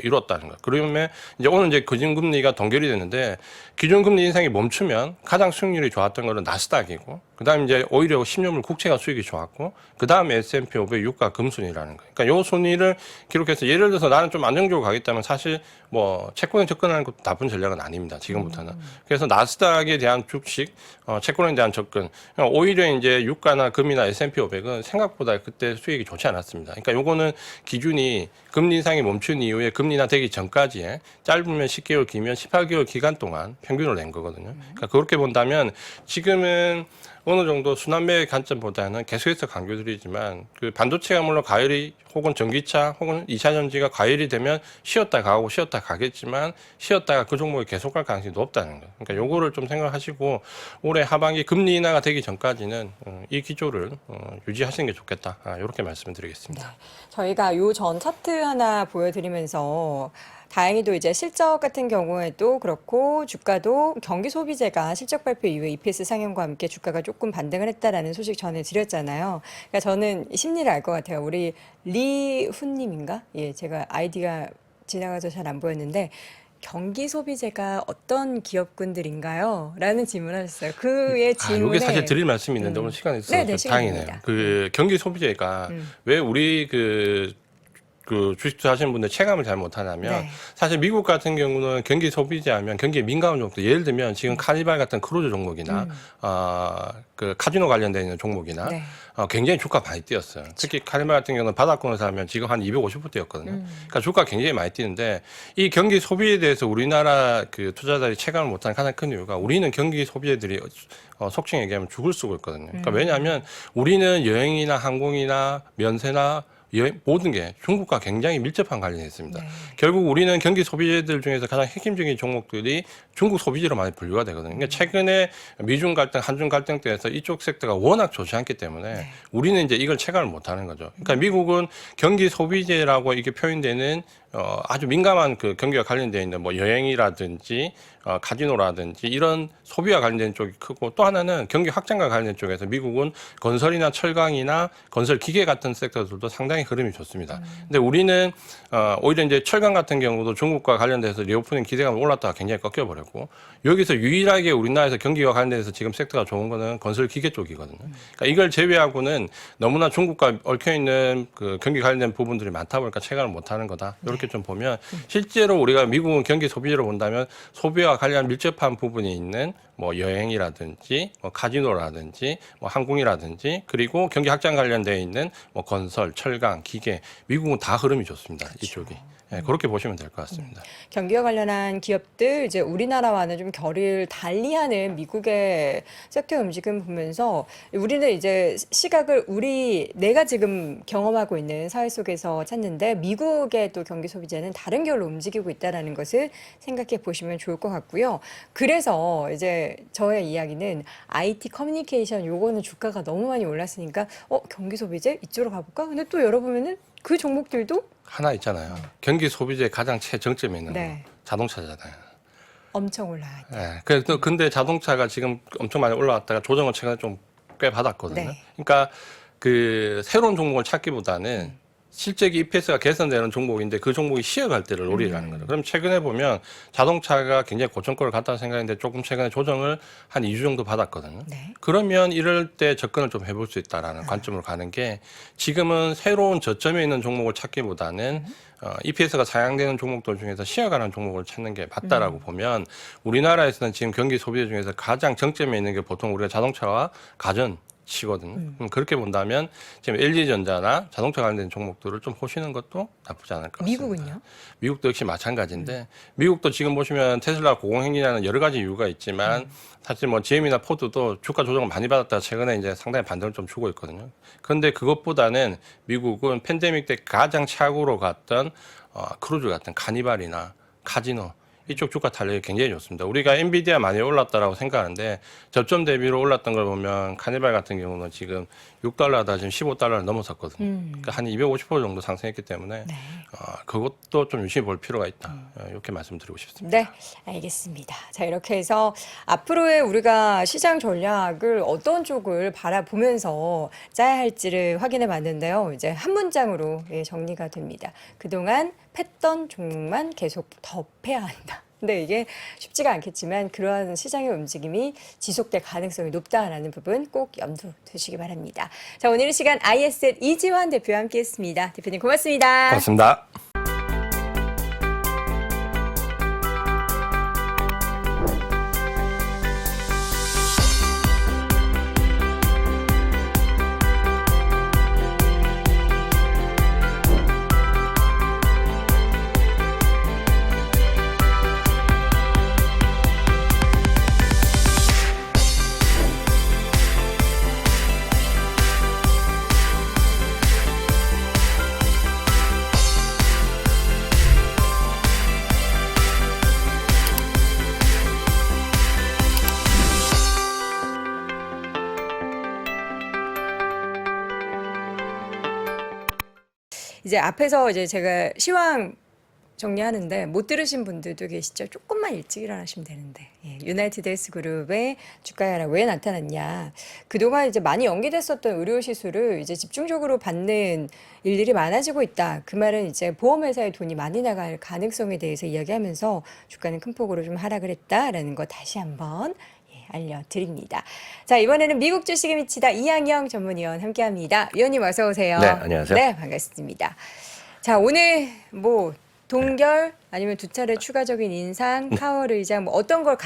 이뤘다는 거예요. 그러면 이제 오늘 이제 기준금리가 동결이 됐는데 기준금리 인상이 멈추면 가장 수익률이 좋았던 거는 나스닥이고 그다음 이제 오히려 10년물 국채가 수익이 좋았고 그다음에 S&P 500 유가 금순위라는 거예요. 그러니까 요 순위를 기록해서 예를 들어서 나는 좀 안정적으로 가겠다면 사실 뭐 채권에 접근하는 것도 나쁜 전략은 아닙니다. 지금부터는. 그래서 나스닥에 대한 주식, 채권에 대한 접근. 오히려 이제 유가나 금이나 S&P 500은 생각보다 그때 수익이 좋지 않았습니다. 그러니까 요거는 기준이 금리 인상이 멈춘 이후에 금리 인하되기 전까지의 짧으면 10개월, 길면 18개월 기간 동안 평균을 낸 거거든요. 그러니까 그렇게 본다면 지금은 어느 정도 순환매의 관점보다는 계속해서 강조드리지만 그 반도체가 물론 과열이 혹은 전기차 혹은 2차 전지가 과열이 되면 쉬었다 가고 쉬었다 가겠지만 쉬었다가 그 종목이 계속할 가능성이 높다는 거예요. 그러니까 요거를 좀 생각하시고 올해 하반기 금리 인하가 되기 전까지는 이 기조를 유지하시는 게 좋겠다. 이렇게 말씀을 드리겠습니다. 네. 저희가 요 전 차트 하나 보여드리면서 다행히도 이제 실적 같은 경우에도 그렇고 주가도 경기 소비재가 실적 발표 이후에 EPS 상향과 함께 주가가 조금 반등을 했다라는 소식 전해드렸잖아요. 그러니까 저는 심리를 알 것 같아요. 우리 리훈님인가? 예, 제가 아이디가 지나가서 잘 안 보였는데 경기 소비재가 어떤 기업군들인가요? 라는 질문을 하셨어요. 그의 질문에 이게 사실 드릴 말씀이 있는데 오늘 시간이 있어서 네네, 좀 다행이네요. 시간입니다. 그 경기 소비재가 왜 우리 그 주식 투자하시는 분들 체감을 잘 못하냐면 사실 미국 같은 경우는 경기 소비재 하면 경기에 민감한 종목들 예를 들면 지금 카니발 같은 크루즈 종목이나 그 카지노 관련된 있는 종목이나 굉장히 주가 많이 뛰었어요. 특히 카니발 같은 경우는 바닥권에서 하면 지금 한 250%대였거든요. 그러니까 주가 굉장히 많이 뛰는데 이 경기 소비에 대해서 우리나라 그 투자자들이 체감을 못하는 가장 큰 이유가 우리는 경기 소비재들이 속칭 얘기하면 죽을 쓰고 있거든요. 그러니까 왜냐하면 우리는 여행이나 항공이나 면세나 모든 게 중국과 굉장히 밀접한 관련이 있습니다. 결국 우리는 경기 소비재들 중에서 가장 핵심적인 종목들이 중국 소비재로 많이 분류가 되거든요. 그러니까 최근에 미중 갈등, 한중 갈등 때에서 이쪽 섹터가 워낙 좋지 않기 때문에 우리는 이제 이걸 체감을 못하는 거죠. 그러니까 미국은 경기 소비재라고 이게 표현되는 아주 민감한 그 경기와 관련되어 있는 뭐 여행이라든지 카지노라든지 이런 소비와 관련된 쪽이 크고, 또 하나는 경기 확장과 관련된 쪽에서 미국은 건설이나 철강이나 건설 기계 같은 섹터들도 상당히 흐름이 좋습니다. 근데 우리는 오히려 이제 철강 같은 경우도 중국과 관련돼서 리오프닝 기대감이 올랐다가 굉장히 꺾여버렸고, 여기서 유일하게 우리나라에서 경기와 관련돼서 지금 섹터가 좋은 거는 건설 기계 쪽이거든요. 그러니까 이걸 제외하고는 너무나 중국과 얽혀 있는 그 경기 관련된 부분들이 많다 보니까 체감을 못하는 거다. 이렇게 좀 보면 실제로 우리가 미국은 경기 소비로 본다면 소비와 관련 밀접한 부분이 있는 뭐 여행이라든지 뭐 카지노라든지 뭐 항공이라든지 그리고 경기 확장 관련되어 있는 뭐 건설, 철강, 기계, 미국은 다 흐름이 좋습니다. 그렇죠. 이쪽이. 네, 그렇게 보시면 될 것 같습니다. 경기와 관련한 기업들 이제 우리나라와는 좀 결을 달리하는 미국의 섹터 움직임 보면서 우리는 이제 시각을 내가 지금 경험하고 있는 사회 속에서 찾는데 미국의 또 경기 소비자는 다른 결로 움직이고 있다라는 것을 생각해 보시면 좋을 것 같고요. 그래서 이제 저의 이야기는 IT 커뮤니케이션 요거는 주가가 너무 많이 올랐으니까 경기 소비재 이쪽으로 가볼까? 근데 또 열어보면은 그 종목들도 하나 있잖아요. 경기 소비재의 가장 최정점에 있는 네. 거. 자동차잖아요. 엄청 올라왔죠. 네. 근데 자동차가 지금 엄청 많이 올라왔다가 조정을 최근에 좀 꽤 받았거든요. 네. 그러니까 그 새로운 종목을 찾기보다는 실제 EPS가 개선되는 종목인데 그 종목이 쉬어갈 때를 노리라는 거죠. 그럼 최근에 보면 자동차가 굉장히 고점권을 갔다는 생각인데 조금 최근에 조정을 한 2주 정도 받았거든요. 네. 그러면 이럴 때 접근을 좀 해볼 수 있다라는 관점으로 가는 게, 지금은 새로운 저점에 있는 종목을 찾기보다는 EPS가 상향되는 종목들 중에서 쉬어가는 종목을 찾는 게 맞다라고 보면, 우리나라에서는 지금 경기 소비재 중에서 가장 정점에 있는 게 보통 우리가 자동차와 가전 치거든요. 그럼 그렇게 본다면 지금 LG전자나 자동차 관련된 종목들을 좀 보시는 것도 나쁘지 않을 것 같습니다. 미국은요? 미국도 역시 마찬가지인데, 미국도 지금 보시면 테슬라 고공행진하는 여러 가지 이유가 있지만 사실 뭐 GM이나 포드도 주가 조정을 많이 받았다가 최근에 이제 상당히 반등을 좀 주고 있거든요. 그런데 그것보다는 미국은 팬데믹 때 가장 최악으로 갔던 크루즈 같은 카니발이나 카지노, 이쪽 주가 탄력이 굉장히 좋습니다. 우리가 엔비디아 많이 올랐다라고 생각하는데 저점 대비로 올랐던 걸 보면 카니발 같은 경우는 지금 $6다 지금 $15를 넘어섰거든요. 그러니까 한 250% 정도 상승했기 때문에 네. 그것도 좀 유심히 볼 필요가 있다. 이렇게 말씀드리고 싶습니다. 네, 알겠습니다. 자, 이렇게 해서 앞으로의 우리가 시장 전략을 어떤 쪽을 바라보면서 짜야 할지를 확인해 봤는데요. 이제 한 문장으로 정리가 됩니다. 그동안 팼던 종목만 계속 더 패야 한다. 근데 이게 쉽지가 않겠지만 그러한 시장의 움직임이 지속될 가능성이 높다라는 부분 꼭 염두 두시기 바랍니다. 자, 오늘 이 시간 ISL 이지환 대표와 함께했습니다. 대표님 고맙습니다. 고맙습니다. 이제 앞에서 이제 제가 시황 정리하는데 못 들으신 분들도 계시죠? 조금만 일찍 일어나시면 되는데. 유나이티드 헬스그룹의 주가 하락 왜 나타났냐? 그동안 이제 많이 연기됐었던 의료 시술을 이제 집중적으로 받는 일들이 많아지고 있다. 그 말은 이제 보험회사에 돈이 많이 나갈 가능성에 대해서 이야기하면서 주가는 큰 폭으로 좀 하락을 했다라는 거 다시 한번 알려드립니다. 자, 이번에는 미국 주식에 미치다 이양영 전문위원 함께합니다. 위원님 어서 오세요. 네, 안녕하세요. 네, 반갑습니다. 자, 오늘 뭐 동결 아니면 두 차례 추가적인 인상, 파월 의장 뭐 어떤 걸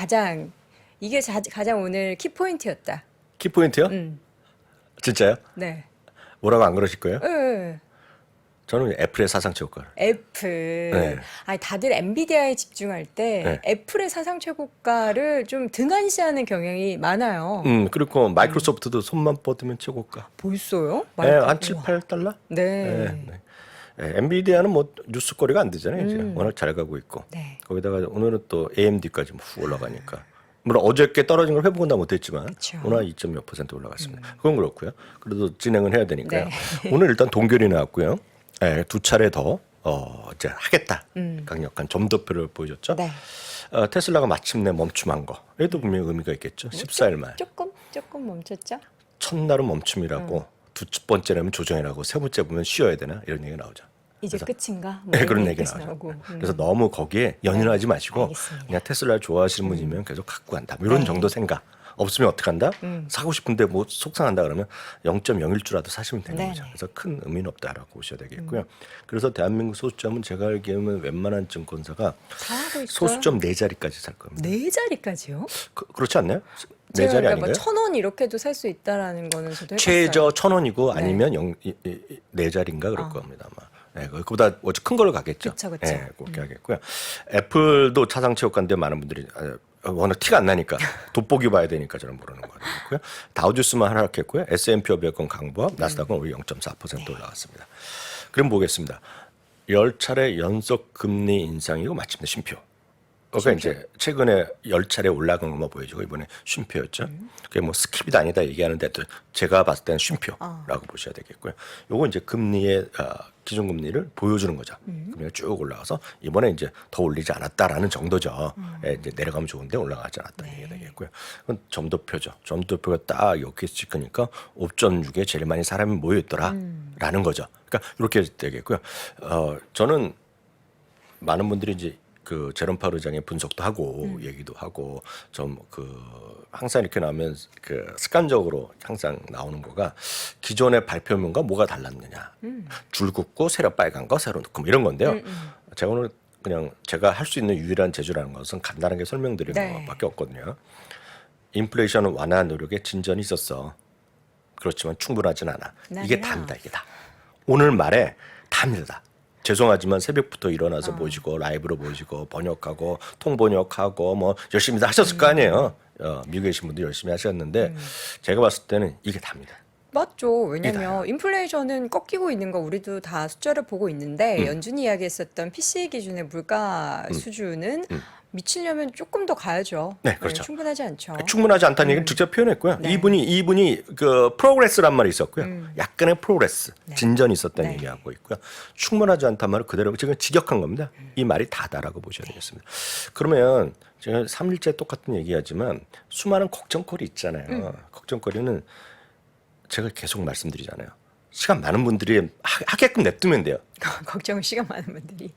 이게 가장 오늘 키포인트였다. 키포인트요? 진짜요? 네. 뭐라고 안 그러실 거예요? 네. 저는 애플의 사상 최고가를. 애플. 네. 아니 다들 엔비디아에 집중할 때 네. 애플의 사상 최고가를 좀 등한시하는 경향이 많아요. 그리고 마이크로소프트도 손만 뻗으면 최고가. 벌써요? 네, 한 7, 8달러? 네. 엔비디아는 뭐 뉴스거리가 안 되잖아요. 지금 워낙 잘 가고 있고. 네. 거기다가 오늘은 또 AMD까지 훅 올라가니까. 물론 어저께 떨어진 걸 회복은 다 못했지만 그쵸. 오늘 2.몇 % 올라갔습니다. 그건 그렇고요. 그래도 진행은 해야 되니까요. 네. 오늘 일단 동결이 나왔고요. 네, 두 차례 더 이제 하겠다. 강력한 점도표를 보여줬죠. 네. 테슬라가 마침내 멈춤한 거. 얘도 분명히 의미가 있겠죠. 14일 만. 조금 멈췄죠. 첫날은 멈춤이라고 두 번째라면 조정이라고 세 번째 보면 쉬어야 되나 이런 얘기 나오죠. 이제 그래서- 끝인가? 뭐 네, 이런 그런 얘기 얘기가 나오죠. 나오고. 그래서 너무 거기에 연연하지 마시고 알겠습니다. 그냥 테슬라를 좋아하시는 분이면 계속 갖고 간다. 뭐 이런 정도 생각. 없으면 어떡한다? 사고 싶은데 뭐 속상한다 그러면 0.01주라도 사시면 되는 네. 거죠. 그래서 큰 의미는 없다라고 보셔야 되겠고요. 그래서 대한민국 소수점은 제가 알기로는 웬만한 증권사가 잘하고 있어요. 소수점 4자리까지 살 겁니다. 4자리까지요? 그렇지 않나요? 제가 4자리 그러니까 뭐 아닌가요? 1,000원 이렇게도 살 수 있다라는 거는 저도 해봤어요. 최저 1,000원이고 네. 아니면 4자리인가 그럴 겁니다. 아마. 네, 그보다 큰 걸로 가겠죠. 그쵸. 네, 그렇게 하겠고요. 애플도 차상체육관인데 많은 분들이 워낙 티가 안 나니까 돋보기 봐야 되니까 저는 모르는 거고요. 다우지수만 하락했고요. S&P 500은 강보합, 나스닥은 오히 0.4% 올라갔습니다. 그럼 보겠습니다. 10차례 연속 금리 인상이고 마침내 쉼표. 그러니까 이제 최근에 10차례 올라간 것만 보여주고 이번에 쉼표였죠. 그게 뭐 스킵이다 아니다 얘기하는데 또 제가 봤을 때는 쉼표라고 보셔야 되겠고요. 요거 이제 금리의 기준금리를 보여주는 거죠. 금리가 쭉 올라가서 이번에 이제 더 올리지 않았다라는 정도죠. 예, 이제 내려가면 좋은데 올라가지 않았다는 얘기가 되겠고요. 그건 점도표죠. 점도표가 딱 이렇게 찍으니까 5.6에 제일 많이 사람이 모여있더라라는 거죠. 그러니까 이렇게 되겠고요. 저는 많은 분들이 이제 그 제롬 파월 의장의 분석도 하고 얘기도 하고 좀 항상 이렇게 나오면 그 습관적으로 항상 나오는 거가 기존의 발표문과 뭐가 달랐느냐 줄 긋고 세력 빨간 거 새로 넣고 뭐 이런 건데요. 제가 오늘 그냥 제가 할 수 있는 유일한 재주라는 것은 간단하게 설명드리는 네. 것밖에 없거든요. 인플레이션 완화 노력에 진전이 있었어. 그렇지만 충분하진 않아. 이게 답니다. 이게 다. 오늘 말에 답니다. 죄송하지만 새벽부터 일어나서 보시고 라이브로 보시고 번역하고 통번역하고 뭐 열심히 다 하셨을 거 아니에요. 미국에 계신 분들 열심히 하셨는데 제가 봤을 때는 이게 답니다. 맞죠. 왜냐면 인플레이션은 꺾이고 있는 거 우리도 다 숫자를 보고 있는데 연준이 이야기했었던 PCE 기준의 물가 수준은 미치려면 조금 더 가야죠. 네, 그렇죠. 충분하지 않죠. 충분하지 않다는 얘기를 직접 표현했고요. 네. 이분이 그 프로그레스란 말이 있었고요. 약간의 프로그레스, 진전이 있었다는 네. 얘기하고 있고요. 충분하지 않다는 말을 그대로 지금 직역한 겁니다. 이 말이 다다라고 보셔야 되겠습니다. 그러면 제가 3일째 똑같은 얘기하지만 수많은 걱정거리 있잖아요. 걱정거리는 제가 계속 말씀드리잖아요. 시간 많은 분들이 하게끔 냅두면 돼요. 걱정을 시간 많은 분들이.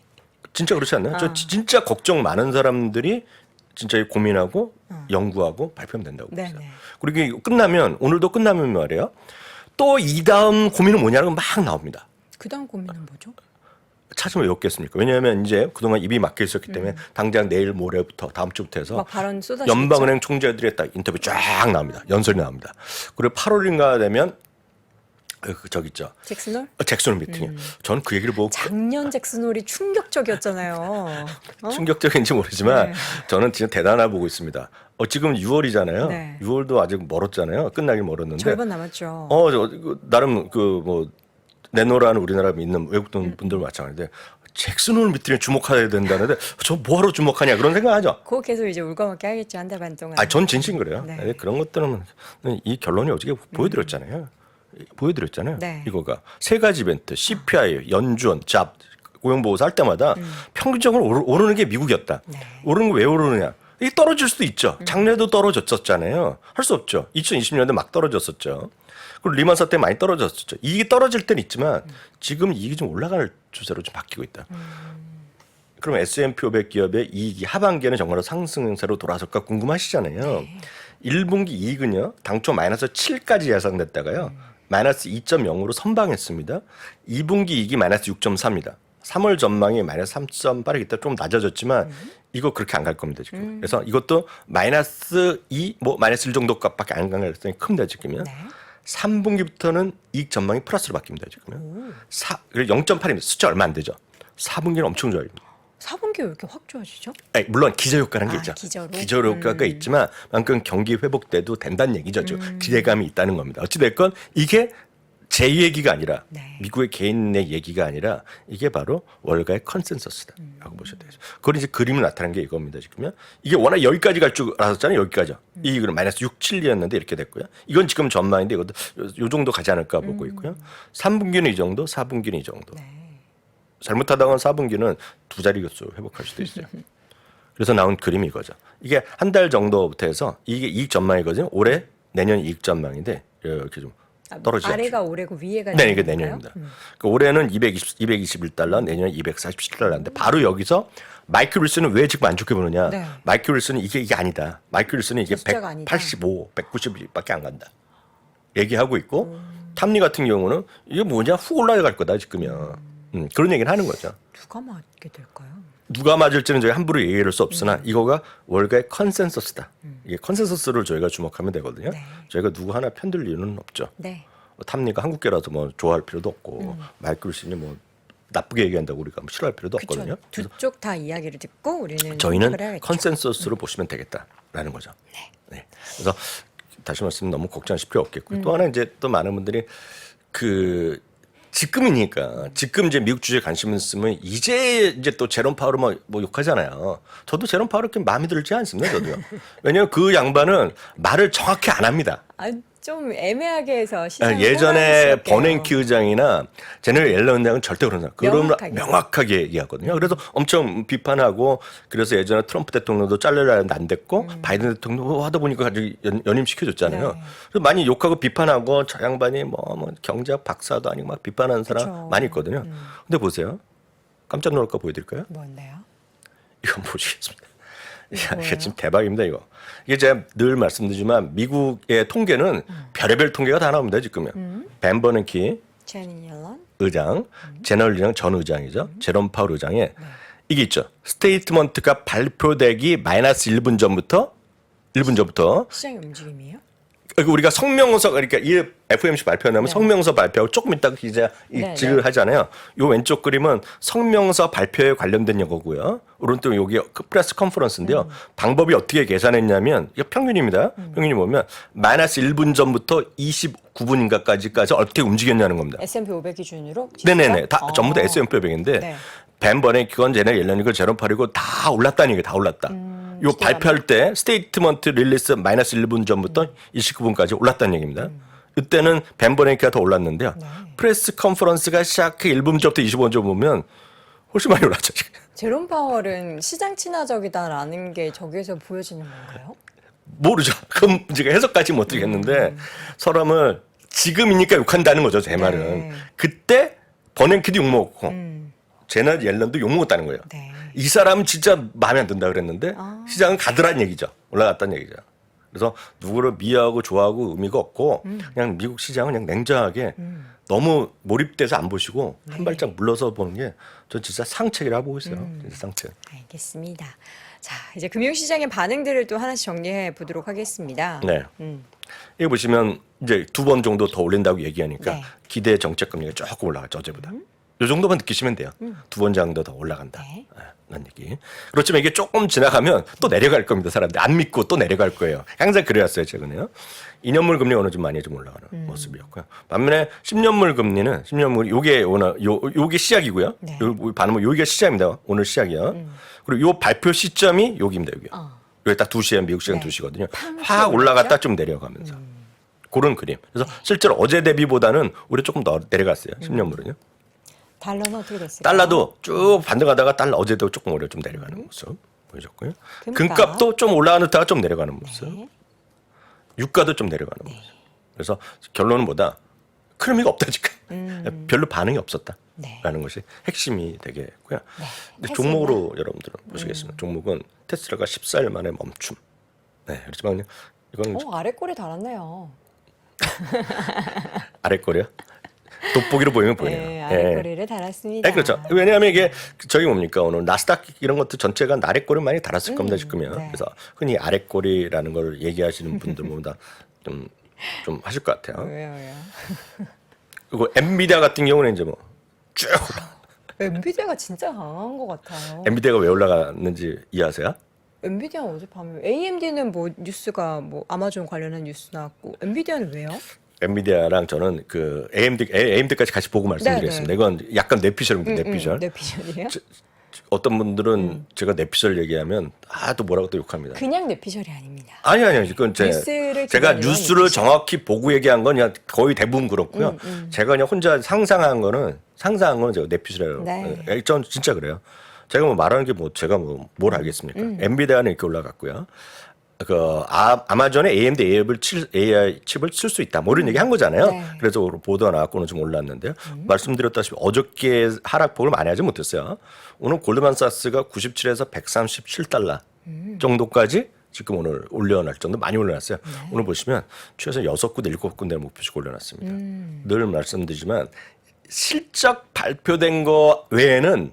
진짜 그렇지 않나요? 저 진짜 걱정 많은 사람들이 진짜 고민하고 연구하고 발표하면 된다고 네, 보세요. 네. 그리고 이게 끝나면 오늘도 끝나면 말이에요. 또 이 다음 고민은 뭐냐는 건 막 나옵니다. 그다음 고민은 뭐죠? 찾으면 왜 없겠습니까? 왜냐하면 이제 그동안 입이 막혀 있었기 때문에 당장 내일 모레부터 다음 주부터 해서 막 발언 쏟아지죠. 연방은행 총재들의 딱 인터뷰 쫙 나옵니다. 연설이 나옵니다. 그리고 8월인가 되면 저기 있죠. 잭슨홀? 잭슨 미팅에. 저는 그 얘기를 보고 작년 잭슨홀이 충격적이었잖아요. 충격적인지 모르지만 네. 저는 진짜 대단하다 보고 있습니다. 지금 6월이잖아요. 네. 6월도 아직 멀었잖아요. 끝나길 멀었는데. 절반 남았죠. 나름 뭐 내노라는 우리나라에 있는 외국 분들 마찬가지인데 잭슨홀 미팅에 주목해야 된다는데 저 뭐하러 주목하냐 그런 생각하죠. 그거 계속 이제 울거먹게 하겠죠. 한 달 반 동안. 전 진심 그래요. 네. 그런 것들은 이 결론이 어저께 보여드렸잖아요. 네. 이거가 세 가지 이벤트, CPI, 연준, 잡, 고용보고서 할 때마다 평균적으로 오르는 게 미국이었다. 네. 오르는 거 왜 오르느냐? 이게 떨어질 수도 있죠. 작년에도 떨어졌었잖아요. 할 수 없죠. 2020년대 막 떨어졌었죠. 그리고 리만 사태 많이 떨어졌었죠. 이익이 떨어질 때는 있지만 지금 이익이 좀 올라갈 추세로 좀 바뀌고 있다. 그럼 S&P 500 기업의 이익이 하반기에는 정말로 상승세로 돌아설까 궁금하시잖아요. 네. 1분기 이익은요. 당초 마이너스 7까지 예상됐다가요. 마이너스 2.0으로 선방했습니다. 2분기 이익이 마이너스 6.4입니다. 3월 전망이 마이너스 3.8이기 때문에 좀 낮아졌지만 이거 그렇게 안 갈 겁니다 지금. 그래서 이것도 마이너스 2, 뭐 마이너스 1 정도값밖에 안 갈 가능성이 큽니다 지금요. 네. 3분기부터는 이익 전망이 플러스로 바뀝니다 지금요. 0.8입니다. 숫자 얼마 안 되죠. 4분기는 엄청 좋아요. 4분기 왜 이렇게 확 좋아지죠? 물론 기저효과라는 게 있죠. 기저로? 효과가 있지만 만큼 경기 회복돼도 된다는 얘기죠. 기대감이 있다는 겁니다. 어찌됐건 이게 제 얘기가 아니라 네. 미국의 개인의 얘기가 아니라 이게 바로 월가의 컨센서스다라고 보셔야 되죠. 그건 이제 그림이 나타난 게 이겁니다. 지금요. 이게 워낙 여기까지 갈 줄 알았잖아요. 여기까지. 이익은 마이너스 6, 7이었는데 이렇게 됐고요. 이건 지금 전망인데 이것도 요 정도 가지 않을까 보고 있고요. 3분기는 이 정도, 4분기는 이 정도. 네. 잘못하다가 4분기는 두 자리 수 회복할 수도 있어요. 그래서 나온 그림이 이거죠. 이게 한 달 정도부터 해서 이게 이익 전망이거든요. 올해 내년 이익 전망인데 이렇게 좀 떨어지죠. 아래가 올해고 위에가 네, 이게 내년인가요? 내년입니다. 그러니까 올해는 221달러, 내년에 247달러인데 바로 여기서 마이클 윌슨은 왜 지금 안 좋게 보느냐? 네. 마이클 윌슨은 이게 아니다. 마이클 윌슨은 이게 숫자가 아니다. 185, 190밖에 안 간다. 얘기하고 있고 탐리 같은 경우는 이게 뭐냐? 훅 올라갈 거다 지금이야. 그런 얘기를 하는 거죠. 누가 맞게 될까요? 누가 맞을지는 저희 함부로 얘기할 수 없으나 이거가 월가의 컨센서스다. 이게 컨센서스를 저희가 주목하면 되거든요. 네. 저희가 누구 하나 편들 이유는 없죠. 네. 탐리가 한국계라서 뭐 좋아할 필요도 없고 마이클 윌슨이 뭐 나쁘게 얘기한다고 우리가 뭐 싫어할 필요도 없거든요. 그렇죠. 두 쪽 다 이야기를 듣고 우리는 저희는 선택을 해야겠죠. 컨센서스로 보시면 되겠다라는 거죠. 네. 그래서 다시 말씀 너무 걱정하실 필요 없겠고요. 또 하나 이제 또 많은 분들이 그 지금이니까 지금 이제 미국 주주에 관심 있으면 이제 또 제롬 파월을 뭐 욕하잖아요. 저도 제롬 파월 그렇게 마음에 들지 않습니다. 저도요. 왜냐하면 그 양반은 말을 정확히 안 합니다. 좀 애매하게 해서 시장 예전에 버냉키 의장이나 제너럴 옐런 의장은 절대 그러지 않아요. 그러면 명확하게. 명확하게 얘기하거든요. 그래서 엄청 비판하고 그래서 예전에 트럼프 대통령도 잘려야 하는데 안 됐고 바이든 대통령도 하다 보니까 갑자기 연임시켜줬잖아요. 네. 그래서 많이 욕하고 비판하고 저 양반이 뭐 경제학 박사도 아니고 막 비판하는 사람 그쵸. 많이 있거든요. 근데 보세요. 깜짝 놀랄까 보여드릴까요? 뭔데요? 이거 보시겠습니다. 야, 뭐예요? 이게 지금 대박입니다, 이거. 이게 제가 늘 말씀드리지만 미국의 통계는 별의별 통계가 다 나옵니다, 지금요. 벤 버냉키 제니 옐런? 의장, 제너럴 의장 전 의장이죠. 제롬 파월 의장의 이게 있죠. 스테이트먼트가 발표되기 마이너스 1분 전부터 시장의 움직임이에요? 그리고 우리가 성명서 그러니까 이 FOMC 발표하면 성명서 발표하고 조금 있다가 기자 일을 하잖아요. 요 왼쪽 그림은 성명서 발표에 관련된 거고요. 오른쪽 여기 프레스 컨퍼런스인데요. 방법이 어떻게 계산했냐면 이거 평균입니다. 평균이 보면 마이너스 1분 전부터 29분인가까지 어떻게 움직였냐는 겁니다. S&P 500 기준으로? 네네네. 다 전부 다 S&P 500인데 네. 벤 버냉키건 제네 옐런이건 제롬 파월이고 다 올랐다는 얘기예요. 다 올랐다. 요 발표할 때 스테이트먼트 릴리스 마이너스 1분 전부터 29분까지 올랐다는 얘기입니다. 이때는 벤 버냉키가 더 올랐는데요. 프레스 컨퍼런스가 시작해 1분 전부터 25분 전 보면 훨씬 많이 올랐죠. 제롬 파월은 시장 친화적이다라는 게 저기에서 보여지는 건가요? 모르죠. 그럼 제가 해석까지 못 드리겠는데 사람을 지금이니까 욕한다는 거죠. 제 말은. 네. 그때 버냉키도 욕먹고 제나 옐런도 욕먹었다는 거예요. 네. 이 사람은 진짜 마음에 안 든다 그랬는데 시장은 가더란 얘기죠. 올라갔다는 얘기죠. 그래서 누구를 미워하고 좋아하고 의미가 없고 그냥 미국 시장은 그냥 냉정하게 너무 몰입돼서 안 보시고 한 발짝 물러서 보는 게 전 진짜 상책이라고 보고 있어요. 진짜 상책. 알겠습니다. 자, 이제 금융시장의 반응들을 또 하나씩 정리해 보도록 하겠습니다. 네. 여기 보시면 이제 2번 정도 더 올린다고 얘기하니까 네. 기대 정책 금리가 조금 올라갔죠 어제보다. 요 정도만 느끼시면 돼요. 2번 정도 더 올라간다. 네. 라는 얘기. 그렇지만 이게 조금 지나가면 또 내려갈 겁니다. 사람들 안 믿고 또 내려갈 거예요. 항상 그래왔어요 최근에요. 2년물 금리 오늘 좀 많이 좀 올라가는 모습이었고요. 반면에 10년물 금리는 10년물 요게 오늘 요게 시작이고요. 네. 요 반응은 요게 시작입니다. 오늘 시작이요. 그리고 요 발표 시점이 여기입니다. 여기. 여기 딱 2시에 미국 시간 네. 2시거든요. 팡 확 올라갔다 좀 내려가면서. 그런 그림. 그래서 실제로 어제 대비보다는 오히려 조금 더 내려갔어요. 10년물은요. 달러는 어떻게 됐을까요? 달러도 쭉 반등하다가 달러 어제도 조금 오히려 좀 내려가는 모습 보여줬고요. 금값. 금값도 좀 올라가는 다가 좀 내려가는 모습. 네. 유가도 좀 내려가는 모습. 그래서 결론은 뭐다? 큰 의미가 없다 지금. 별로 반응이 없었다. 네. 라는 것이 핵심이 되겠고요. 근데 테슬라. 종목으로 여러분들은 보시겠습니다. 종목은 테슬라가 14일 만에 멈춤. 네, 그렇지만요. 이건 아래 꼴이 달았네요. 아래 거래요. 돋보기로 보이면 보이네요. 네, 아래 꼬리를 달았습니다. 네, 그렇죠. 왜냐하면 이게 저기 뭡니까 오늘 나스닥 이런 것도 전체가 아래꼬리 많이 달았을 겁니다 지금요. 네. 그래서 흔히 아래꼬리라는 걸 얘기하시는 분들보다 좀 하실 것 같아요. 왜요? 그리고 엔비디아 같은 경우는 이제 뭐 쭉 엔비디아가 진짜 강한 것 같아요. 엔비디아가 왜 올라갔는지 이해하세요? 엔비디아 어젯밤에 AMD는 뭐 뉴스가 뭐 아마존 관련한 뉴스 나왔고 엔비디아는 왜요? 엔비디아랑 저는 그 AMD까지 같이 보고 말씀드리겠습니다. 네, 네. 이건 약간 뇌피셜입니다. 뇌피셜. 뇌피셜이에요? 어떤 분들은 제가 뇌피셜 얘기하면 또 뭐라고 또 욕합니다. 그냥 뇌피셜이 아닙니다. 아니 그건 뉴스를 제가 기반으로 뉴스를 뇌피셜. 정확히 보고 얘기한 건 그냥 거의 대부분 그렇고요. 제가 그냥 혼자 상상한 거는 제가 뇌피셜이라고. 네. 전 진짜 그래요. 제가 뭐 말하는 게 뭐 제가 뭐 뭘 알겠습니까? 엔비디아는 이렇게 올라갔고요. 그 아마존에 AMD AI 칩을 쓸 수 있다. 뭐 이런 얘기 한 거잖아요. 네. 그래서 보도가 나왔고는 좀 올랐는데요. 말씀드렸다시피 어저께 하락폭을 많이 하지 못했어요. 오늘 골드만삭스가 97에서 137달러 정도까지 지금 오늘 올려놨을 정도 많이 올려놨어요. 오늘 보시면 최소 6군데 7군데 목표씩 올려놨습니다. 늘 말씀드리지만 실적 발표된 거 외에는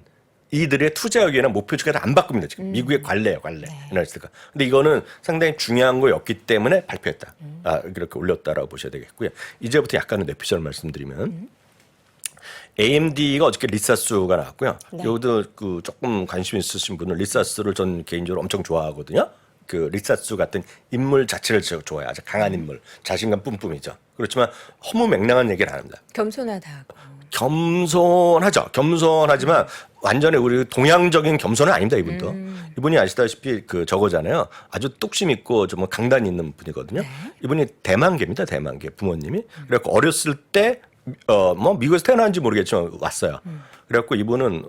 이들의 투자 의견이나 목표치가 안 바꿉니다. 지금 미국의 관례예요, 관례. 유나이티드가. 근데 이거는 상당히 중요한 거였기 때문에 발표했다. 이렇게 올렸다라고 보셔야 되겠고요. 이제부터 약간은 뇌피셜 말씀드리면 AMD가 어저께 리사스가 나왔고요. 여기도 그 조금 관심 있으신 분은 리사스를 전 개인적으로 엄청 좋아하거든요. 그 리사스 같은 인물 자체를 제가 좋아해요. 아주 강한 인물, 자신감 뿜뿜이죠. 그렇지만 허무맹랑한 얘기를 안 합니다. 겸손하다고. 겸손하죠. 겸손하지만 완전히 우리 동양적인 겸손은 아닙니다. 이분도. 이분이 아시다시피 그 저거잖아요. 아주 뚝심 있고 좀 강단 있는 분이거든요. 이분이 대만계입니다. 대만계 부모님이. 그래갖고 어렸을 때 뭐 미국에서 태어난지 모르겠지만 왔어요. 그래갖고 이분은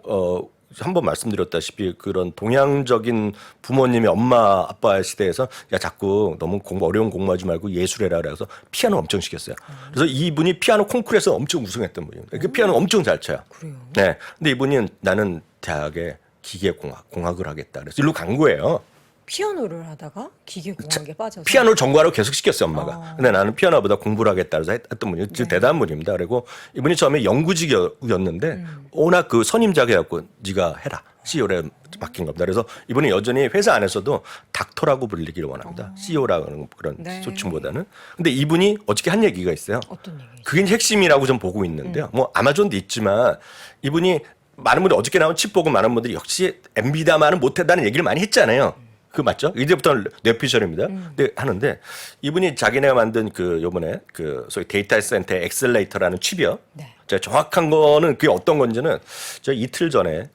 한번 말씀드렸다시피 그런 동양적인 부모님의 엄마 아빠의 시대에서 야 자꾸 너무 어려운 공부하지 말고 예술해라 그래서 피아노 엄청 시켰어요. 그래서 이분이 피아노 콩쿠르에서 엄청 우승했던 분입니다. 그 피아노 엄청 잘 쳐요. 그래요? 네. 근데 이분이 나는 대학에 기계공학을 하겠다. 그래서 일로 간 거예요. 피아노를 하다가 기계공학에 빠져서. 피아노를 전공하러 계속 시켰어요, 엄마가. 근데 나는 피아노보다 공부를 하겠다 해서 했던 분이 대단한 분입니다. 그리고 이분이 처음에 연구직이었는데 워낙 그 선임자가 네가 해라. CEO를 맡긴 겁니다. 그래서 이분이 여전히 회사 안에서도 닥터라고 불리기를 원합니다. CEO라는 그런 소칭보다는. 근데 이분이 어저께 한 얘기가 있어요. 어떤 얘기죠? 그게 핵심이라고 좀 보고 있는데요. 뭐 아마존도 있지만 이분이 많은 분들이 어저께 나온 칩 보고 많은 분들이 역시 엔비디아만은 못했다는 얘기를 많이 했잖아요. 그 맞죠? 이제부터는 뇌피셜입니다. 근데 하는데 이분이 자기네가 만든 그 요번에 그 소위 데이터 센터 엑셀레이터라는 칩이요. 제가 정확한 거는 그게 어떤 건지는 제가 이틀 전에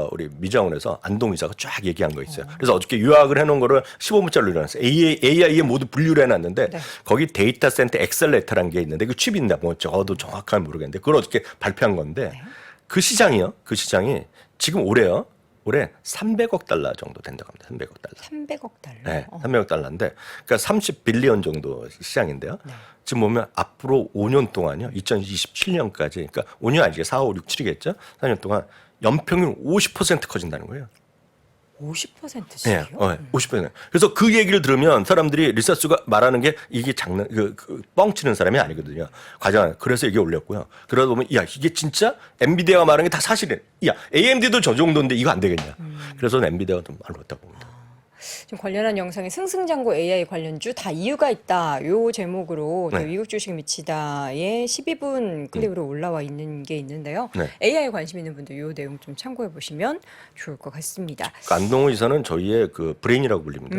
우리 미자원에서 안동이사가 쫙 얘기한 거 있어요. 그래서 어저께 요약을 해놓은 거를 15분짜리 올려놨어요. AI에 모두 분류를 해놨는데 거기 데이터 센터 엑셀레이터라는 게 있는데 그 칩인데 뭐 저도 정확하게 모르겠는데 그걸 어저께 발표한 건데 그 시장이요. 그 시장이 지금 올해 300억 달러 정도 된다고 합니다. 300억 달러. 300억 달러. 네, 300억 달러인데 그러니까 30빌리언 정도 시장인데요. 지금 보면 앞으로 5년 동안요. 2027년까지 그러니까 5년 아니죠. 4, 5, 6, 7이겠죠. 4년 동안 연평균 50% 커진다는 거예요. 50%씩이요? 네, 50%. 그래서 그 얘기를 들으면 사람들이 리사스가 말하는 게 이게 장난, 뻥치는 사람이 아니거든요. 과장. 그래서 이게 올렸고요. 그러다 보면, 야, 이게 진짜 엔비디아가 말하는 게 다 사실이야. 야, AMD도 저 정도인데 이거 안 되겠냐. 그래서 엔비디아가 좀 많이 왔다고 봅니다. 좀 관련한 영상에 승승장구 AI 관련주 다 이유가 있다. 요 제목으로 또 미국 주식 미치다의 12분 클립으로 올라와 있는 게 있는데요. AI 관심 있는 분들 요 내용 좀 참고해 보시면 좋을 것 같습니다. 안동호 이사는 저희의 그 브레인이라고 불립니다.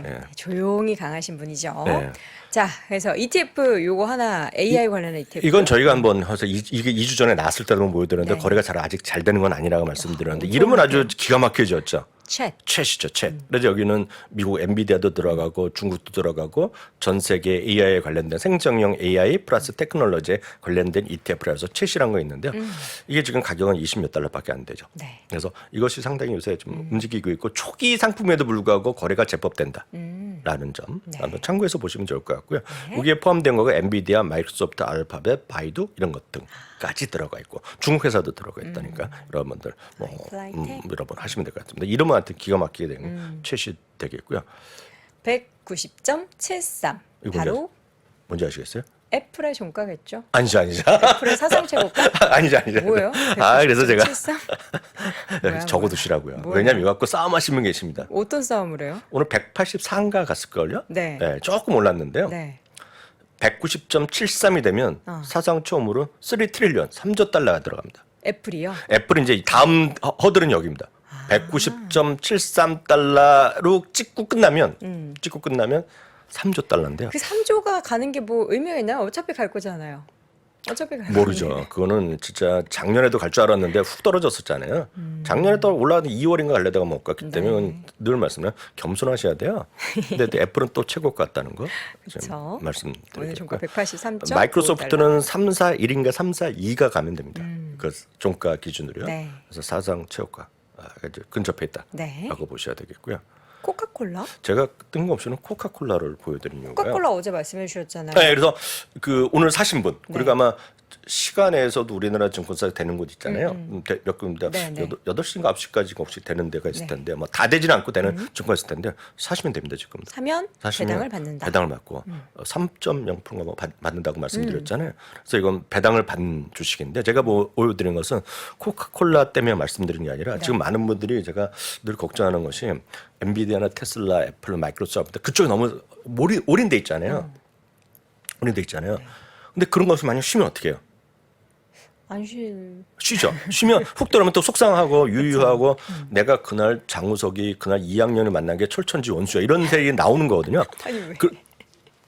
네. 조용히 강하신 분이죠. 네. 자, 그래서 ETF 요거 하나 AI 관련한 ETF. 이건 저희가 한번 해서 이게 2주 전에 나왔을 때도 한번 보여드렸는데 거래가 아직 잘 되는 건 아니라고 말씀드렸는데 이름은 아주 기가 막히게 지었죠. 챗이죠, 챗. 그래서 여기는 미국 엔비디아도 들어가고 중국도 들어가고 전 세계 AI에 관련된 생성형 AI 플러스 테크놀로지에 관련된 ETF라서 챗이라는 거 있는데요. 이게 지금 가격은 20몇 달러밖에 안 되죠. 그래서 이것이 상당히 요새 좀 움직이고 있고 초기 상품에도 불구하고 거래가 제법 된다라는 점 한번 참고해서 보시면 좋을 것 같고요. 여기에 포함된 거가 엔비디아, 마이크로소프트, 알파벳, 바이두 이런 것 등까지 들어가 있고 중국 회사도 들어가 있다니까 여러분들 여러분 하시면 될 것 같습니다. 이름은 하여튼 기가 막히게 된 챗이 되겠고요. 190.73 바로 뭔지 아시겠어요? 애플의 종가겠죠? 아니죠. 애플의 사상 최고가? 아니죠. 뭐예요? 그래서 제가 73? 적어두시라고요. 왜냐면 이거 갖고 싸움하시는 분 계십니다. 어떤 싸움을 해요? 오늘 184인가 갔을걸요? 네. 조금 올랐는데요. 190.73이 되면 사상 처음으로 3트릴리언, 3조 달러가 들어갑니다. 애플이요? 애플은 이제 다음 허들은 여기입니다. 190.73달러로 찍고 끝나면 3조 달러인데요. 그 3조가 가는 게 뭐 의미가 있나요? 어차피 갈 거잖아요. 어차피 모르죠. 그거는 진짜 작년에도 갈 줄 알았는데 훅 떨어졌었잖아요. 작년에 또 올라왔는데 2월인가 갈려다가 못 갔기 때문에 늘 말씀드려요. 겸손하셔야 돼요. 근데 또 애플은 또 최고 같다는 거 그쵸. 말씀드리겠고요. 오늘 종가 183점. 마이크로소프트는 341인가 342가 가면 됩니다. 그 종가 기준으로요. 네. 그래서 사상 최고가 근접해 네. 있다라고 보셔야 되겠고요. 코카콜라? 제가 뜬금없이는 코카콜라를 보여드린 이유가요. 코카콜라 어제 말씀해 주셨잖아요. 네, 그래서 그 오늘 사신 분 그리고 네. 아마 시간에서도 우리나라 증권사 되는 곳 있잖아요. 몇 군데 네, 네. 8시인가 9시까지 혹시 되는 데가 있을 네. 텐데 뭐 다 되지는 않고 되는 증권사 있을 텐데 사시면 됩니다 지금. 사면 사시면 배당을 받는다. 배당을 받고 3.0%가 뭐 받는다고 말씀드렸잖아요. 그래서 이건 배당을 받는 주식인데 제가 뭐 보여드린 것은 코카콜라 때문에 말씀드린 게 아니라 지금 많은 분들이 제가 늘 걱정하는 것이 엔비디아나 테슬라, 애플, 마이크로소프트 그쪽에 너무 올인돼 있잖아요. 올인돼 있잖아요. 근데 그런 것을 만약 쉬면 어떻게 해요? 쉬죠. 쉬면 훅 들어오면 또 속상하고 유유하고 내가 그날 장우석이 그날 2학년을 만난 게 철천지 원수야 이런 얘기 나오는 거거든요. 아니 왜?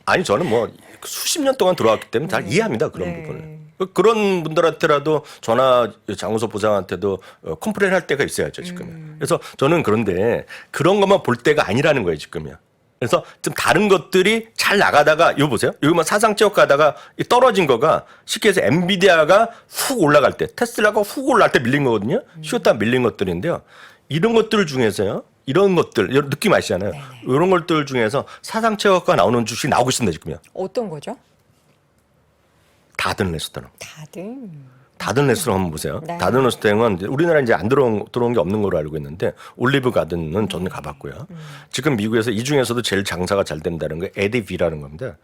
아니 저는 뭐 수십 년 동안 들어왔기 때문에 잘 이해합니다 그런 네. 부분을. 그런 분들한테라도 저나 장우석 부장한테도 컴플레인 할 때가 있어야죠 지금. 그래서 저는 그런데 그런 것만 볼 때가 아니라는 거예요 지금이요. 그래서 좀 다른 것들이 잘 나가다가 이거 보세요. 여기만 사상 최고 가다가 떨어진 거가 쉽게 해서 엔비디아가 훅 올라갈 때 테슬라가 훅 올라갈 때 밀린 거거든요. 쉬었다 밀린 것들인데요. 이런 것들 중에서요. 이런 것들 느낌 아시잖아요. 이런 것들 중에서 사상 최고가 나오는 주식이 나오고 있습니다 지금요. 어떤 거죠? 다든 레스토랑. 다든 레스토랑 한번 보세요. 네. 다든 레스토랑은 우리나라 이제 안 들어온 게 없는 걸로 알고 있는데 올리브 가든은 저는 가봤고요. 지금 미국에서 이 중에서도 제일 장사가 잘 된다는 게 에디비라는 겁니다.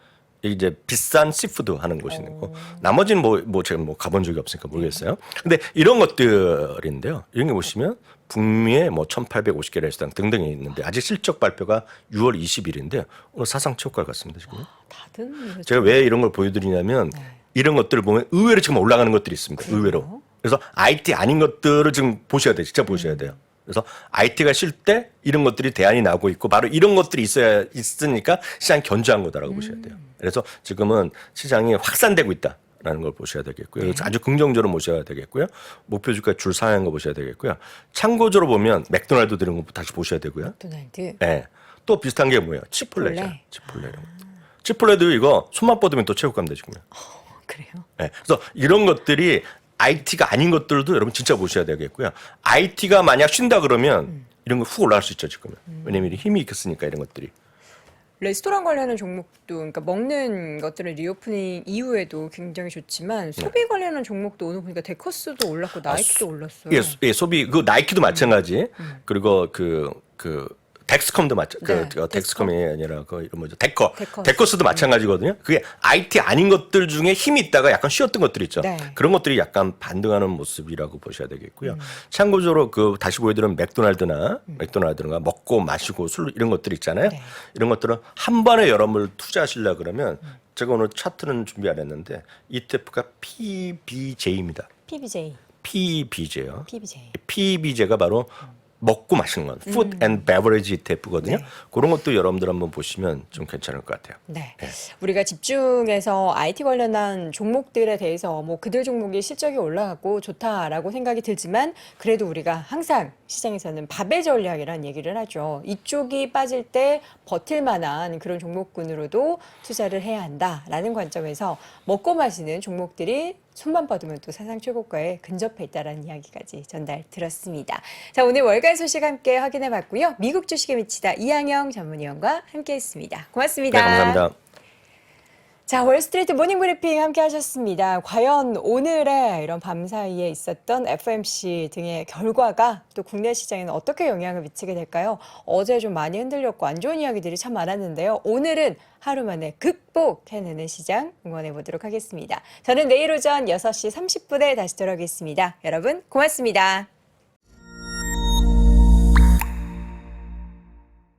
이게 이제 비싼 시푸드 하는 곳이 있고 나머지는 뭐 제가 뭐 가본 적이 없으니까 모르겠어요. 근데 이런 것들인데요. 이런 게 보시면 북미에 뭐 1,850개 레스토랑 등등이 있는데 아직 실적 발표가 6월 20일인데 오늘 사상 최고가를 갔습니다 지금. 다든 제가 왜 이런 걸 보여드리냐면 이런 것들을 보면 의외로 지금 올라가는 것들이 있습니다. 의외로. 그래서 IT 아닌 것들을 지금 보셔야 돼요. 진짜 보셔야 돼요. 그래서 IT가 쉴 때 이런 것들이 대안이 나오고 있고 바로 이런 것들이 있으니까 시장이 견조한 거다라고 보셔야 돼요. 그래서 지금은 시장이 확산되고 있다라는 걸 보셔야 되겠고요. 그래서 아주 긍정적으로 보셔야 되겠고요. 목표 주가 줄 상향한 거 보셔야 되겠고요. 참고적으로 보면 맥도날드 들은 거 다시 보셔야 되고요. 맥도날드. 네. 또 비슷한 게 뭐예요? 치폴레죠. 치폴레. 치폴레 이런 거. 치폴레도 이거 손만 뻗으면 또 최고가입니다 지금요. 그래요? 네. 그래서 이런 것들이 IT가 아닌 것들도 여러분 진짜 보셔야 되겠고요. IT가 만약 쉰다 그러면 이런 거 훅 올라갈 수 있죠 지금은. 왜냐면 힘이 있겠으니까 이런 것들이. 레스토랑 관련한 종목도 그러니까 먹는 것들은 리오프닝 이후에도 굉장히 좋지만 소비 관련한 종목도 오늘 보니까 데커스도 올랐고 나이키도 올랐어요. 예, 소비 그 나이키도 마찬가지. 그리고 그 덱스컴도 네, 덱스컴이 아니라 그 이런 뭐죠? 데커스도 데커스. 마찬가지거든요. 그게 IT 아닌 것들 중에 힘이 있다가 약간 쉬었던 것들 있죠. 네. 그런 것들이 약간 반등하는 모습이라고 보셔야 되겠고요. 참고적으로 그 다시 보여드리는 맥도날드나 먹고 마시고 술 이런 것들 있잖아요. 네. 이런 것들은 한 번에 여러분을 투자하시려 그러면 제가 오늘 차트는 준비 안 했는데 ETF가 PBJ입니다. PBJ. PBJ요. PBJ. PBJ가 바로 먹고 마시는 건 Food and Beverage ETF거든요. 네. 그런 것도 여러분들 한번 보시면 좀 괜찮을 것 같아요. 네. 우리가 집중해서 IT 관련한 종목들에 대해서 뭐 그들 종목이 실적이 올라가고 좋다라고 생각이 들지만 그래도 우리가 항상 시장에서는 밥의 전략이라는 얘기를 하죠. 이쪽이 빠질 때 버틸 만한 그런 종목군으로도 투자를 해야 한다라는 관점에서 먹고 마시는 종목들이 손만 뻗으면 또 사상 최고가에 근접해 있다라는 이야기까지 전달 들었습니다. 자, 오늘 월간 소식 함께 확인해 봤고요. 미국 주식에 미치다 이항영 전문위원과 함께했습니다. 고맙습니다. 네, 감사합니다. 자, 월스트리트 모닝 브리핑 함께 하셨습니다. 과연 오늘의 이런 밤 사이에 있었던 FOMC 등의 결과가 또 국내 시장에는 어떻게 영향을 미치게 될까요? 어제 좀 많이 흔들렸고 안 좋은 이야기들이 참 많았는데요. 오늘은 하루 만에 극복해내는 시장 응원해 보도록 하겠습니다. 저는 내일 오전 6시 30분에 다시 돌아오겠습니다. 여러분 고맙습니다.